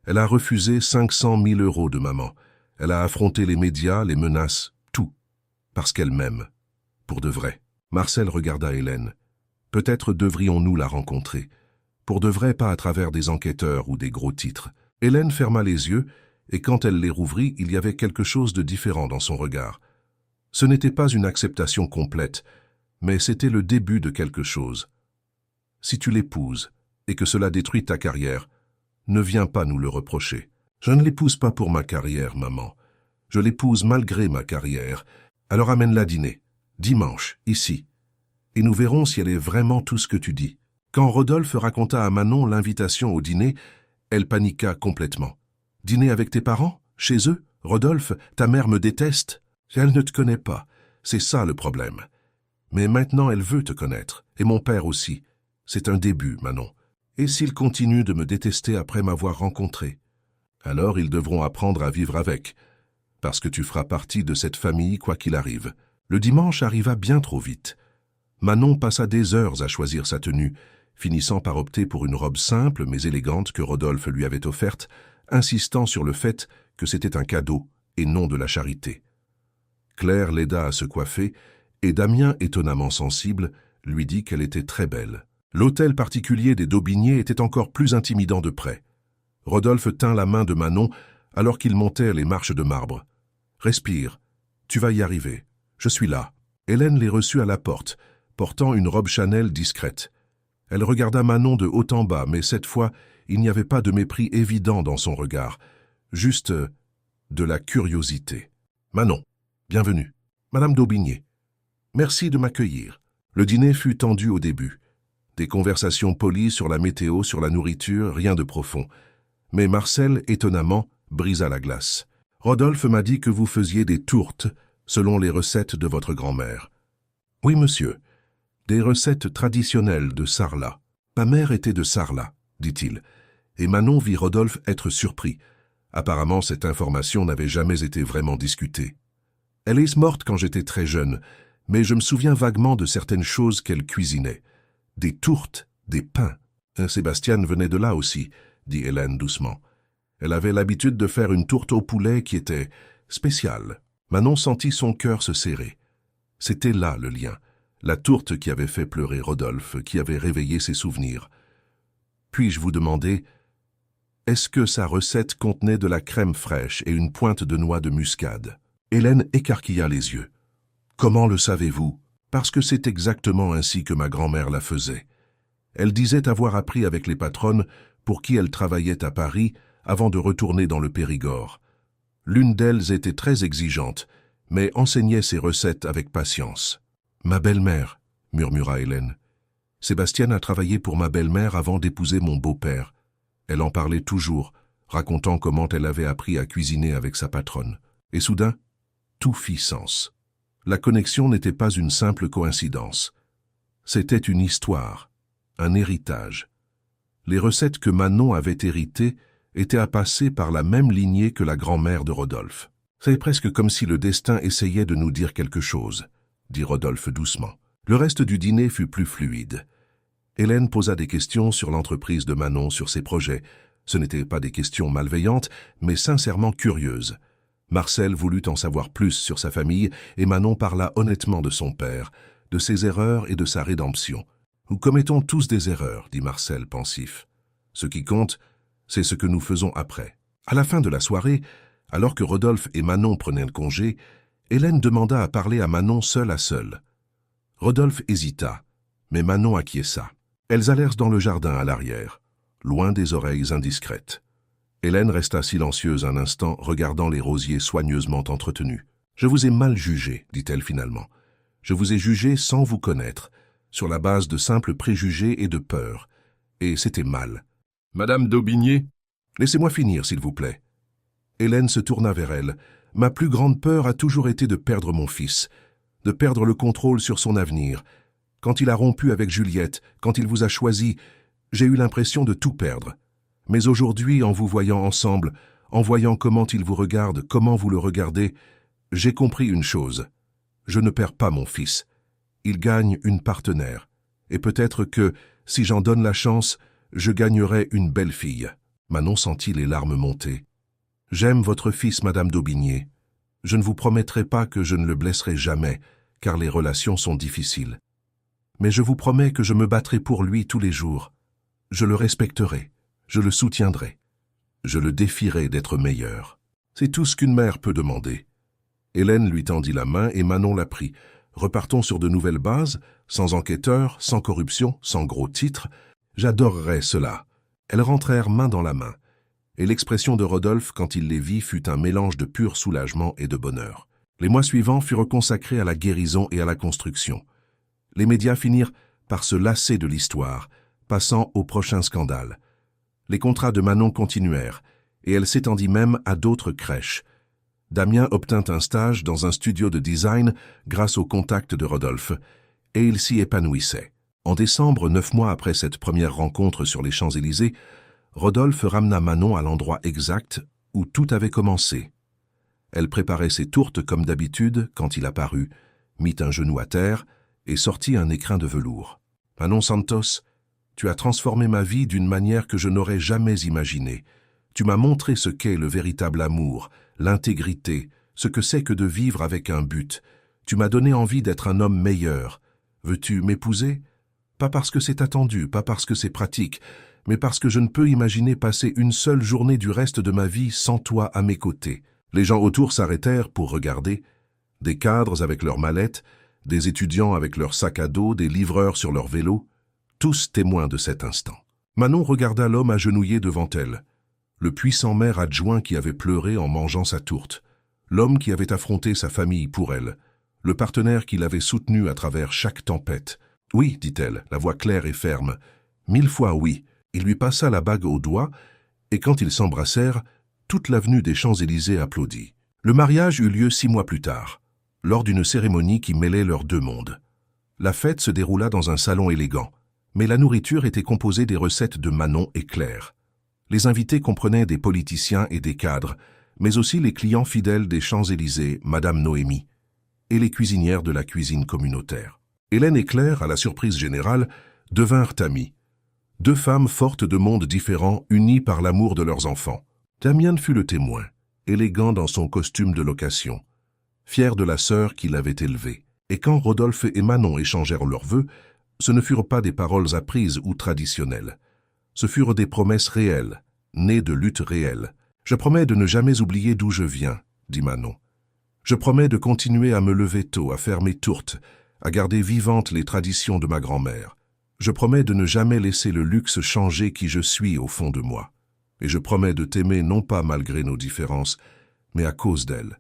Elle a refusé 500 000 € de maman. Elle a affronté les médias, les menaces, tout. Parce qu'elle m'aime. Pour de vrai. » Marcel regarda Hélène. « Peut-être devrions-nous la rencontrer. Pour de vrai, pas à travers des enquêteurs ou des gros titres. » Hélène ferma les yeux, et quand elle les rouvrit, il y avait quelque chose de différent dans son regard. Ce n'était pas une acceptation complète, mais c'était le début de quelque chose. Si tu l'épouses, et que cela détruit ta carrière, ne viens pas nous le reprocher. Je ne l'épouse pas pour ma carrière, maman. Je l'épouse malgré ma carrière. Alors amène-la dîner. Dimanche, ici. Et nous verrons si elle est vraiment tout ce que tu dis. Quand Rodolphe raconta à Manon l'invitation au dîner, elle paniqua complètement. Dîner avec tes parents? Chez eux? Rodolphe, ta mère me déteste. Elle ne te connaît pas. C'est ça le problème. Mais maintenant elle veut te connaître, et mon père aussi. C'est un début, Manon. Et s'il continue de me détester après m'avoir rencontré? Alors ils devront apprendre à vivre avec, parce que tu feras partie de cette famille quoi qu'il arrive. Le dimanche arriva bien trop vite. Manon passa des heures à choisir sa tenue, finissant par opter pour une robe simple mais élégante que Rodolphe lui avait offerte, insistant sur le fait que c'était un cadeau et non de la charité. Claire l'aida à se coiffer, et Damien, étonnamment sensible, lui dit qu'elle était très belle. L'hôtel particulier des d'Aubigné était encore plus intimidant de près. Rodolphe tint la main de Manon alors qu'ils montèrent les marches de marbre. « Respire, tu vas y arriver. Je suis là. » Hélène les reçut à la porte, portant une robe Chanel discrète. Elle regarda Manon de haut en bas, mais cette fois, il n'y avait pas de mépris évident dans son regard, juste de la curiosité. « Manon, bienvenue. Madame d'Aubigné. Merci de m'accueillir. » Le dîner fut tendu au début. Des conversations polies sur la météo, sur la nourriture, rien de profond. Mais Marcel, étonnamment, brisa la glace. « Rodolphe m'a dit que vous faisiez des tourtes, selon les recettes de votre grand-mère. »« Oui, monsieur. Des recettes traditionnelles de Sarlat. Ma mère était de Sarlat, dit-il. Et Manon vit Rodolphe être surpris. Apparemment, cette information n'avait jamais été vraiment discutée. Elle est morte quand j'étais très jeune, mais je me souviens vaguement de certaines choses qu'elle cuisinait. Des tourtes, des pains. Sébastien venait de là aussi, dit Hélène doucement. Elle avait l'habitude de faire une tourte au poulet qui était spéciale. Manon sentit son cœur se serrer. C'était là le lien, la tourte qui avait fait pleurer Rodolphe, qui avait réveillé ses souvenirs. Puis-je vous demander, Est-ce que sa recette contenait de la crème fraîche et une pointe de noix de muscade? Hélène écarquilla les yeux. Comment le savez-vous? Parce que c'est exactement ainsi que ma grand-mère la faisait. Elle disait avoir appris avec les patronnes pour qui elle travaillait à Paris avant de retourner dans le Périgord. L'une d'elles était très exigeante, mais enseignait ses recettes avec patience. « Ma belle-mère », murmura Hélène. « Sébastienne a travaillé pour ma belle-mère avant d'épouser mon beau-père. Elle en parlait toujours, racontant comment elle avait appris à cuisiner avec sa patronne. Et soudain, tout fit sens. La connexion n'était pas une simple coïncidence. C'était une histoire, un héritage. Les recettes que Manon avait héritées étaient à passer par la même lignée que la grand-mère de Rodolphe. « C'est presque comme si le destin essayait de nous dire quelque chose », dit Rodolphe doucement. Le reste du dîner fut plus fluide. Hélène posa des questions sur l'entreprise de Manon, sur ses projets. Ce n'étaient pas des questions malveillantes, mais sincèrement curieuses. Marcel voulut en savoir plus sur sa famille et Manon parla honnêtement de son père, de ses erreurs et de sa rédemption. « Nous commettons tous des erreurs, dit Marcel pensif. Ce qui compte, c'est ce que nous faisons après. » À la fin de la soirée, alors que Rodolphe et Manon prenaient le congé, Hélène demanda à parler à Manon seule à seule. Rodolphe hésita, mais Manon acquiesça. Elles allèrent dans le jardin à l'arrière, loin des oreilles indiscrètes. Hélène resta silencieuse un instant, regardant les rosiers soigneusement entretenus. « Je vous ai mal jugé, dit-elle finalement. Je vous ai jugé sans vous connaître, sur la base de simples préjugés et de peurs. Et c'était mal. »« Madame d'Aubigné ?»« Laissez-moi finir, s'il vous plaît. » Hélène se tourna vers elle. « Ma plus grande peur a toujours été de perdre mon fils, de perdre le contrôle sur son avenir. Quand il a rompu avec Juliette, quand il vous a choisi, j'ai eu l'impression de tout perdre. Mais aujourd'hui, en vous voyant ensemble, en voyant comment il vous regarde, comment vous le regardez, j'ai compris une chose. Je ne perds pas mon fils. Il gagne une partenaire. Et peut-être que, si j'en donne la chance, je gagnerai une belle fille. » Manon sentit les larmes monter. « J'aime votre fils, Madame d'Aubigné. Je ne vous promettrai pas que je ne le blesserai jamais, car les relations sont difficiles. Mais je vous promets que je me battrai pour lui tous les jours. Je le respecterai, je le soutiendrai. Je le défierai d'être meilleur. C'est tout ce qu'une mère peut demander. » Hélène lui tendit la main et Manon la prit. « Repartons sur de nouvelles bases, sans enquêteurs, sans corruption, sans gros titres. J'adorerais cela. » Elles rentrèrent main dans la main. Et l'expression de Rodolphe, quand il les vit, fut un mélange de pur soulagement et de bonheur. Les mois suivants furent consacrés à la guérison et à la construction. Les médias finirent par se lasser de l'histoire, passant au prochain scandale. Les contrats de Manon continuèrent, et elle s'étendit même à d'autres crèches. Damien obtint un stage dans un studio de design grâce au contact de Rodolphe, et il s'y épanouissait. En décembre, 9 mois après cette première rencontre sur les Champs-Élysées, Rodolphe ramena Manon à l'endroit exact où tout avait commencé. Elle préparait ses tourtes comme d'habitude quand il apparut, mit un genou à terre et sortit un écrin de velours. « Manon Santos, tu as transformé ma vie d'une manière que je n'aurais jamais imaginée. Tu m'as montré ce qu'est le véritable amour, l'intégrité, ce que c'est que de vivre avec un but. Tu m'as donné envie d'être un homme meilleur. Veux-tu m'épouser? Pas parce que c'est attendu, pas parce que c'est pratique, mais parce que je ne peux imaginer passer une seule journée du reste de ma vie sans toi à mes côtés. » Les gens autour s'arrêtèrent pour regarder. Des cadres avec leurs mallettes, des étudiants avec leurs sacs à dos, des livreurs sur leurs vélos, tous témoins de cet instant. Manon regarda l'homme agenouillé devant elle, le puissant maire adjoint qui avait pleuré en mangeant sa tourte, l'homme qui avait affronté sa famille pour elle, le partenaire qui l'avait soutenu à travers chaque tempête. « Oui, dit-elle, la voix claire et ferme. « 1000 fois oui. » Il lui passa la bague au doigt, et quand ils s'embrassèrent, toute l'avenue des Champs-Élysées applaudit. Le mariage eut lieu 6 mois plus tard, lors d'une cérémonie qui mêlait leurs deux mondes. La fête se déroula dans un salon élégant, mais la nourriture était composée des recettes de Manon et Claire. Les invités comprenaient des politiciens et des cadres, mais aussi les clients fidèles des Champs-Élysées, Madame Noémie, et les cuisinières de la cuisine communautaire. Hélène et Claire, à la surprise générale, devinrent amies. 2 femmes fortes de mondes différents, unies par l'amour de leurs enfants. Damien fut le témoin, élégant dans son costume de location, fier de la sœur qui l'avait élevé. Et quand Rodolphe et Manon échangèrent leurs vœux, ce ne furent pas des paroles apprises ou traditionnelles. Ce furent des promesses réelles, née de luttes réelles. « Je promets de ne jamais oublier d'où je viens, » dit Manon. « Je promets de continuer à me lever tôt, à faire mes tourtes, à garder vivantes les traditions de ma grand-mère. Je promets de ne jamais laisser le luxe changer qui je suis au fond de moi. Et je promets de t'aimer non pas malgré nos différences, mais à cause d'elles,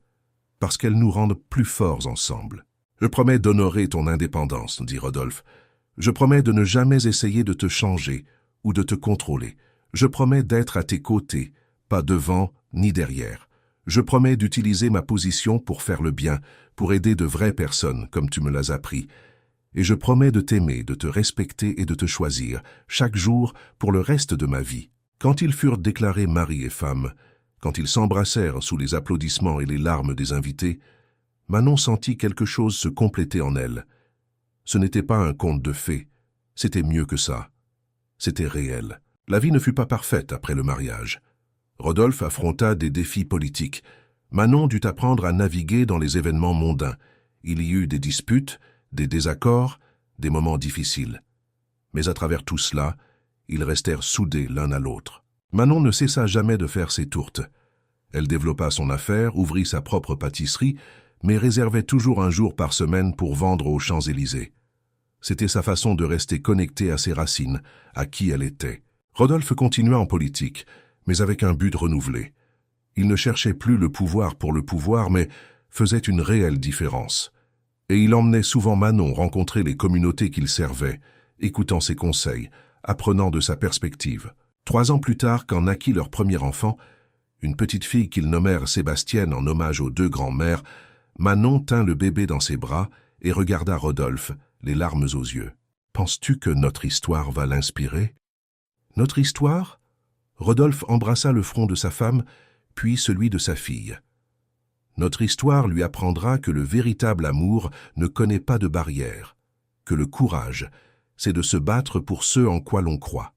parce qu'elles nous rendent plus forts ensemble. Je promets d'honorer ton indépendance, » dit Rodolphe. « Je promets de ne jamais essayer de te changer ou de te contrôler. Je promets d'être à tes côtés, pas devant ni derrière. Je promets d'utiliser ma position pour faire le bien, pour aider de vraies personnes, comme tu me l'as appris. Et je promets de t'aimer, de te respecter et de te choisir, chaque jour, pour le reste de ma vie. » Quand ils furent déclarés mari et femme, quand ils s'embrassèrent sous les applaudissements et les larmes des invités, Manon sentit quelque chose se compléter en elle. Ce n'était pas un conte de fées, c'était mieux que ça. C'était réel. La vie ne fut pas parfaite après le mariage. Rodolphe affronta des défis politiques. Manon dut apprendre à naviguer dans les événements mondains. Il y eut des disputes, des désaccords, des moments difficiles. Mais à travers tout cela, ils restèrent soudés l'un à l'autre. Manon ne cessa jamais de faire ses tourtes. Elle développa son affaire, ouvrit sa propre pâtisserie, mais réservait toujours un jour par semaine pour vendre aux Champs-Élysées. C'était sa façon de rester connectée à ses racines, à qui elle était. Rodolphe continua en politique, mais avec un but renouvelé. Il ne cherchait plus le pouvoir pour le pouvoir, mais faisait une réelle différence. Et il emmenait souvent Manon rencontrer les communautés qu'il servait, écoutant ses conseils, apprenant de sa perspective. 3 ans plus tard, quand naquit leur premier enfant, une petite fille qu'ils nommèrent Sébastienne en hommage aux 2 grands-mères, Manon tint le bébé dans ses bras et regarda Rodolphe, les larmes aux yeux. « Penses-tu que notre histoire va l'inspirer ?»« Notre histoire ?» Rodolphe embrassa le front de sa femme, puis celui de sa fille. « Notre histoire lui apprendra que le véritable amour ne connaît pas de barrières, que le courage, c'est de se battre pour ce en quoi l'on croit,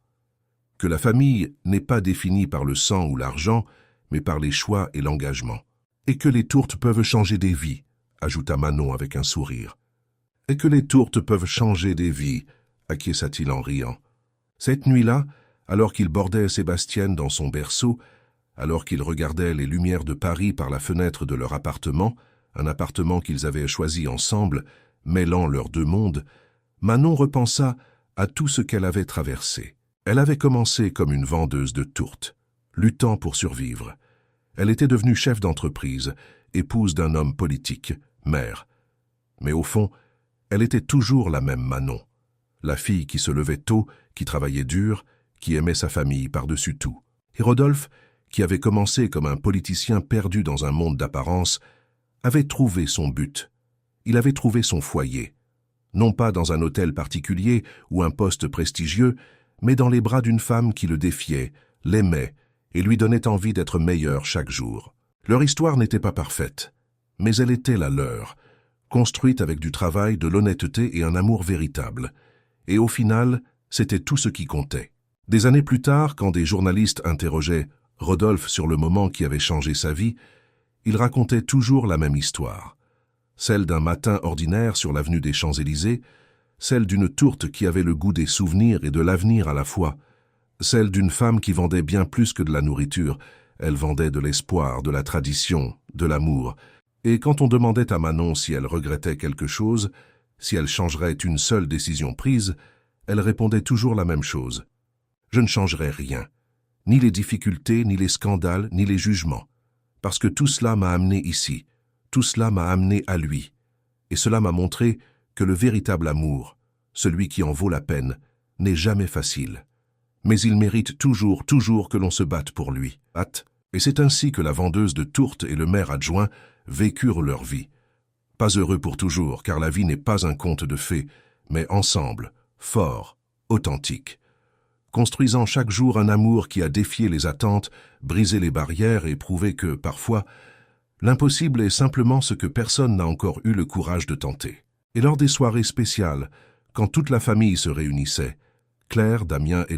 que la famille n'est pas définie par le sang ou l'argent, mais par les choix et l'engagement, et que les tourtes peuvent changer des vies, » ajouta Manon avec un sourire. « Et que les tourtes peuvent changer des vies, » acquiesça-t-il en riant. Cette nuit-là, alors qu'il bordait Sébastienne dans son berceau, alors qu'ils regardaient les lumières de Paris par la fenêtre de leur appartement, un appartement qu'ils avaient choisi ensemble, mêlant leurs 2 mondes, Manon repensa à tout ce qu'elle avait traversé. Elle avait commencé comme une vendeuse de tourtes, luttant pour survivre. Elle était devenue chef d'entreprise, épouse d'un homme politique, mère. Mais au fond, elle était toujours la même Manon, la fille qui se levait tôt, qui travaillait dur, qui aimait sa famille par-dessus tout. Et Rodolphe, qui avait commencé comme un politicien perdu dans un monde d'apparence, avait trouvé son but. Il avait trouvé son foyer. Non pas dans un hôtel particulier ou un poste prestigieux, mais dans les bras d'une femme qui le défiait, l'aimait et lui donnait envie d'être meilleur chaque jour. Leur histoire n'était pas parfaite, mais elle était la leur, construite avec du travail, de l'honnêteté et un amour véritable. Et au final, c'était tout ce qui comptait. Des années plus tard, quand des journalistes interrogeaient Rodolphe sur le moment qui avait changé sa vie, il racontait toujours la même histoire. Celle d'un matin ordinaire sur l'avenue des Champs-Élysées, celle d'une tourte qui avait le goût des souvenirs et de l'avenir à la fois, celle d'une femme qui vendait bien plus que de la nourriture. Elle vendait de l'espoir, de la tradition, de l'amour. Et quand on demandait à Manon si elle regrettait quelque chose, si elle changerait une seule décision prise, elle répondait toujours la même chose. « Je ne changerai rien, ni les difficultés, ni les scandales, ni les jugements, parce que tout cela m'a amené ici, tout cela m'a amené à lui, et cela m'a montré que le véritable amour, celui qui en vaut la peine, n'est jamais facile. Mais il mérite toujours que l'on se batte pour lui. » Et c'est ainsi que la vendeuse de tourtes et le maire adjoint vécurent leur vie. Pas heureux pour toujours, car la vie n'est pas un conte de fées, mais ensemble, fort, authentique. Construisant chaque jour un amour qui a défié les attentes, brisé les barrières et prouvé que, parfois, l'impossible est simplement ce que personne n'a encore eu le courage de tenter. Et lors des soirées spéciales, quand toute la famille se réunissait, Claire, Damien et